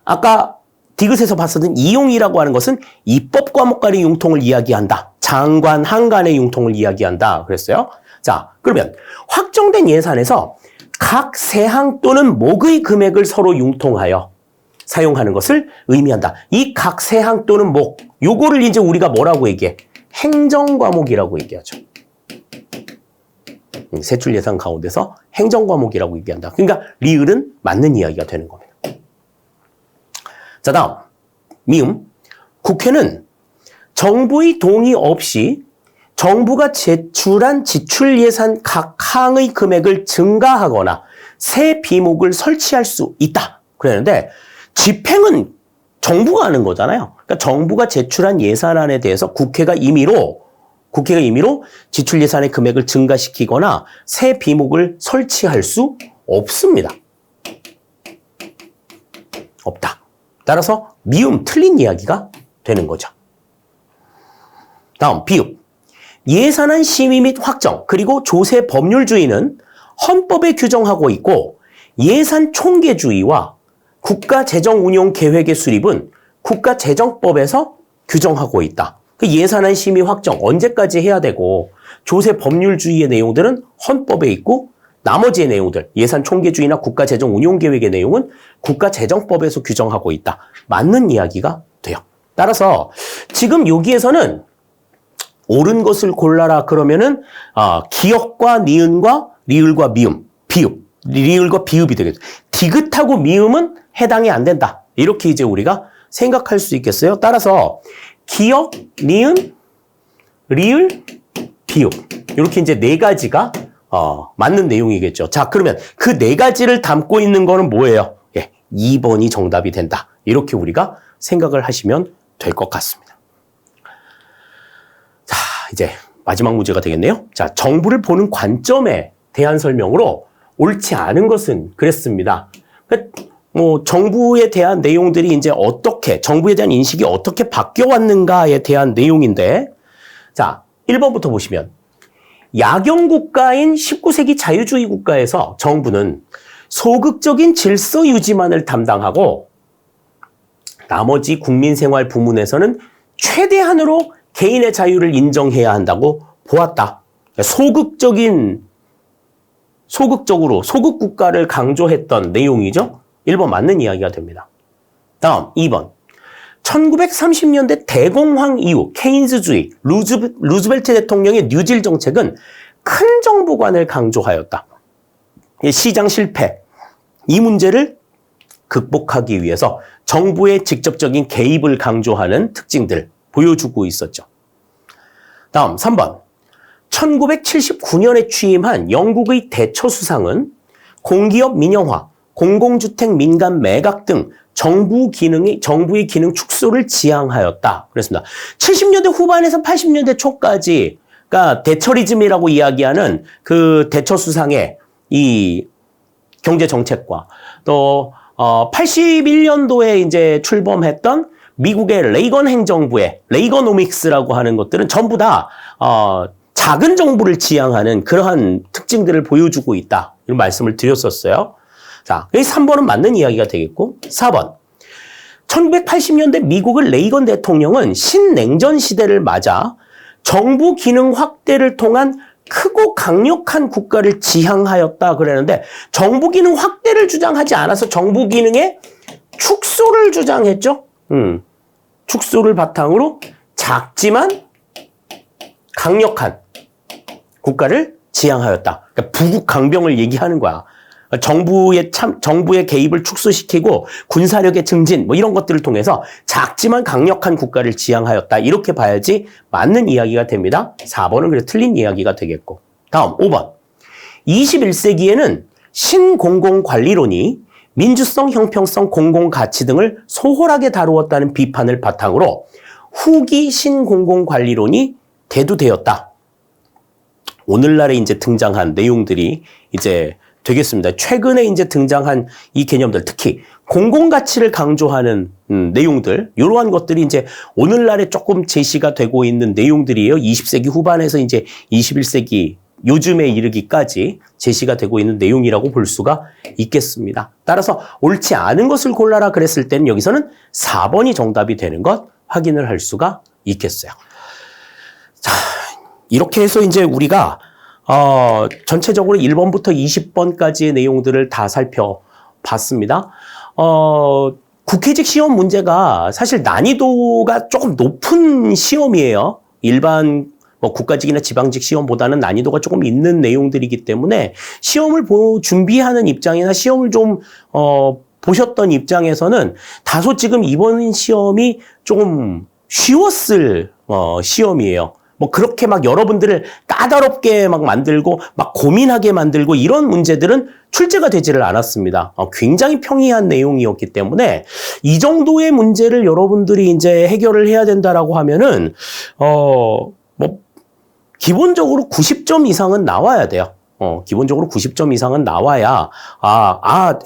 아까 디귿에서 봤었던 이용이라고 하는 것은 입법 과목 간의 융통을 이야기한다. 장관 한간의 융통을 이야기한다. 그랬어요. 자, 그러면 확정된 예산에서 각 세항 또는 목의 금액을 서로 융통하여 사용하는 것을 의미한다. 이 각 세항 또는 목, 요거를 이제 우리가 뭐라고 얘기해? 행정과목이라고 얘기하죠. 세출 예산 가운데서 행정과목이라고 얘기한다. 그러니까 리을은 맞는 이야기가 되는 겁니다. 자, 다음 미음. 국회는 정부의 동의 없이 정부가 제출한 지출 예산 각 항의 금액을 증가하거나 새 비목을 설치할 수 있다. 그랬는데 집행은 정부가 하는 거잖아요. 그러니까 정부가 제출한 예산안에 대해서 국회가 임의로 지출 예산의 금액을 증가시키거나 새 비목을 설치할 수 없습니다. 없다. 따라서 미음 틀린 이야기가 되는 거죠. 다음 비읍. 예산안 심의 및 확정 그리고 조세 법률주의는 헌법에 규정하고 있고 예산 총계주의와 국가재정운용계획의 수립은 국가재정법에서 규정하고 있다. 그 예산안 심의 확정 언제까지 해야 되고 조세 법률주의의 내용들은 헌법에 있고 나머지의 내용들 예산 총계주의나 국가재정운용계획의 내용은 국가재정법에서 규정하고 있다. 맞는 이야기가 돼요. 따라서 지금 여기에서는 옳은 것을 골라라 그러면은 기역과 니은과 리을과 미음, 비읍, 리을과 비읍이 되겠죠. 디귿하고 미음은 해당이 안 된다. 이렇게 이제 우리가 생각할 수 있겠어요. 따라서 기역, 니은, 리을, 비읍 이렇게 이제 네 가지가 맞는 내용이겠죠. 자, 그러면 그 네 가지를 담고 있는 거는 뭐예요? 예, 2번이 정답이 된다. 이렇게 우리가 생각을 하시면 될 것 같습니다. 이제 마지막 문제가 되겠네요. 자, 정부를 보는 관점에 대한 설명으로 옳지 않은 것은 그랬습니다. 뭐 정부에 대한 내용들이 이제 어떻게 정부에 대한 인식이 어떻게 바뀌어 왔는가에 대한 내용인데, 자, 1번부터 보시면 야경 국가인 19세기 자유주의 국가에서 정부는 소극적인 질서 유지만을 담당하고 나머지 국민 생활 부문에서는 최대한으로 개인의 자유를 인정해야 한다고 보았다. 소극적으로 소극 국가를 강조했던 내용이죠. 1번 맞는 이야기가 됩니다. 다음 2번. 1930년대 대공황 이후 케인즈주의, 루즈벨트 대통령의 뉴딜 정책은 큰 정부관을 강조하였다. 시장 실패, 이 문제를 극복하기 위해서 정부의 직접적인 개입을 강조하는 특징들 보여주고 있었죠. 다음 3번. 1979년에 취임한 영국의 대처 수상은 공기업 민영화, 공공주택 민간 매각 등 정부의 기능 축소를 지향하였다. 그랬습니다. 70년대 후반에서 80년대 초까지, 그러니까 대처리즘이라고 이야기하는 그 대처 수상의 이 경제 정책과 또 81년도에 이제 출범했던 미국의 레이건 행정부의 레이거노믹스라고 하는 것들은 전부 다 작은 정부를 지향하는 그러한 특징들을 보여주고 있다. 이런 말씀을 드렸었어요. 자, 3번은 맞는 이야기가 되겠고, 4번. 1980년대 미국의 레이건 대통령은 신냉전 시대를 맞아 정부 기능 확대를 통한 크고 강력한 국가를 지향하였다 그랬는데, 정부 기능 확대를 주장하지 않아서 정부 기능의 축소를 주장했죠. 축소를 바탕으로 작지만 강력한 국가를 지향하였다. 그러니까 부국 강병을 얘기하는 거야. 정부의 개입을 축소시키고 군사력의 증진 뭐 이런 것들을 통해서 작지만 강력한 국가를 지향하였다. 이렇게 봐야지 맞는 이야기가 됩니다. 4번은 그래서 틀린 이야기가 되겠고. 다음 5번. 21세기에는 신공공관리론이 민주성, 형평성, 공공가치 등을 소홀하게 다루었다는 비판을 바탕으로 후기 신공공관리론이 대두되었다. 오늘날에 이제 등장한 내용들이 이제 되겠습니다. 최근에 이제 등장한 이 개념들, 특히 공공가치를 강조하는 내용들, 이러한 것들이 이제 오늘날에 조금 제시가 되고 있는 내용들이에요. 20세기 후반에서 이제 21세기 요즘에 이르기까지 제시가 되고 있는 내용이라고 볼 수가 있겠습니다. 따라서 옳지 않은 것을 골라라 그랬을 때는 여기서는 4번이 정답이 되는 것 확인을 할 수가 있겠어요. 자, 이렇게 해서 이제 우리가 전체적으로 1번부터 20번까지의 내용들을 다 살펴봤습니다. 국회직 시험 문제가 사실 난이도가 조금 높은 시험이에요. 일반 국가직이나 지방직 시험보다는 난이도가 조금 있는 내용들이기 때문에 시험을 준비하는 입장이나 시험을 좀 보셨던 입장에서는 다소 지금 이번 시험이 조금 쉬웠을 시험이에요. 그렇게 막 여러분들을 까다롭게 막 만들고 막 고민하게 만들고 이런 문제들은 출제가 되지를 않았습니다. 굉장히 평이한 내용이었기 때문에 이 정도의 문제를 여러분들이 이제 해결을 해야 된다라고 하면은 기본적으로 90점 이상은 나와야 돼요. 기본적으로 90점 이상은 나와야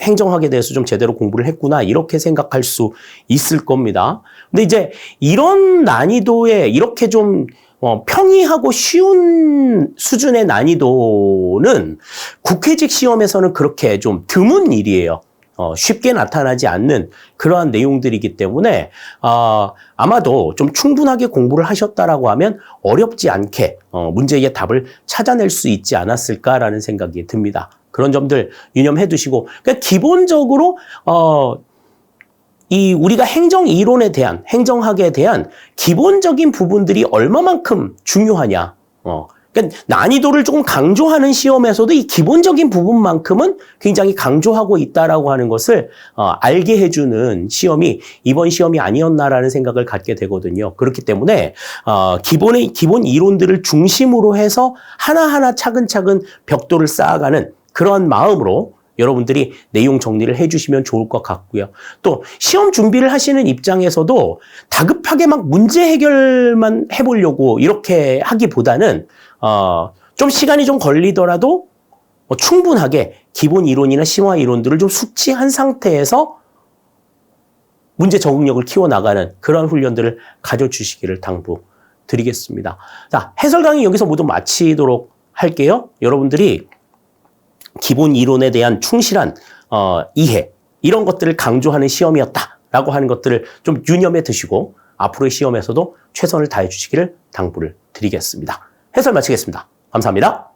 행정학에 대해서 좀 제대로 공부를 했구나 이렇게 생각할 수 있을 겁니다. 근데 이제 이런 난이도에 이렇게 좀 평이하고 쉬운 수준의 난이도는 국회직 시험에서는 그렇게 좀 드문 일이에요. 쉽게 나타나지 않는 그러한 내용들이기 때문에 아마도 좀 충분하게 공부를 하셨다라고 하면 어렵지 않게 문제의 답을 찾아낼 수 있지 않았을까라는 생각이 듭니다. 그런 점들 유념해 두시고, 그러니까 기본적으로 우리가 행정 이론에 대한, 행정학에 대한 기본적인 부분들이 얼마만큼 중요하냐. 그러니까 난이도를 조금 강조하는 시험에서도 이 기본적인 부분만큼은 굉장히 강조하고 있다라고 하는 것을 알게 해주는 시험이 이번 시험이 아니었나라는 생각을 갖게 되거든요. 그렇기 때문에 기본 이론들을 중심으로 해서 하나하나 차근차근 벽돌을 쌓아가는 그런 마음으로 여러분들이 내용 정리를 해주시면 좋을 것 같고요. 또 시험 준비를 하시는 입장에서도 다급하게 막 문제 해결만 해보려고 이렇게 하기보다는 좀 시간이 좀 걸리더라도 충분하게 기본 이론이나 심화 이론들을 좀 숙지한 상태에서 문제 적응력을 키워나가는 그런 훈련들을 가져주시기를 당부드리겠습니다. 자, 해설 강의 여기서 모두 마치도록 할게요. 여러분들이 기본 이론에 대한 충실한 이해, 이런 것들을 강조하는 시험이었다라고 하는 것들을 좀 유념해 두시고 앞으로의 시험에서도 최선을 다해 주시기를 당부를 드리겠습니다. 해설 마치겠습니다. 감사합니다.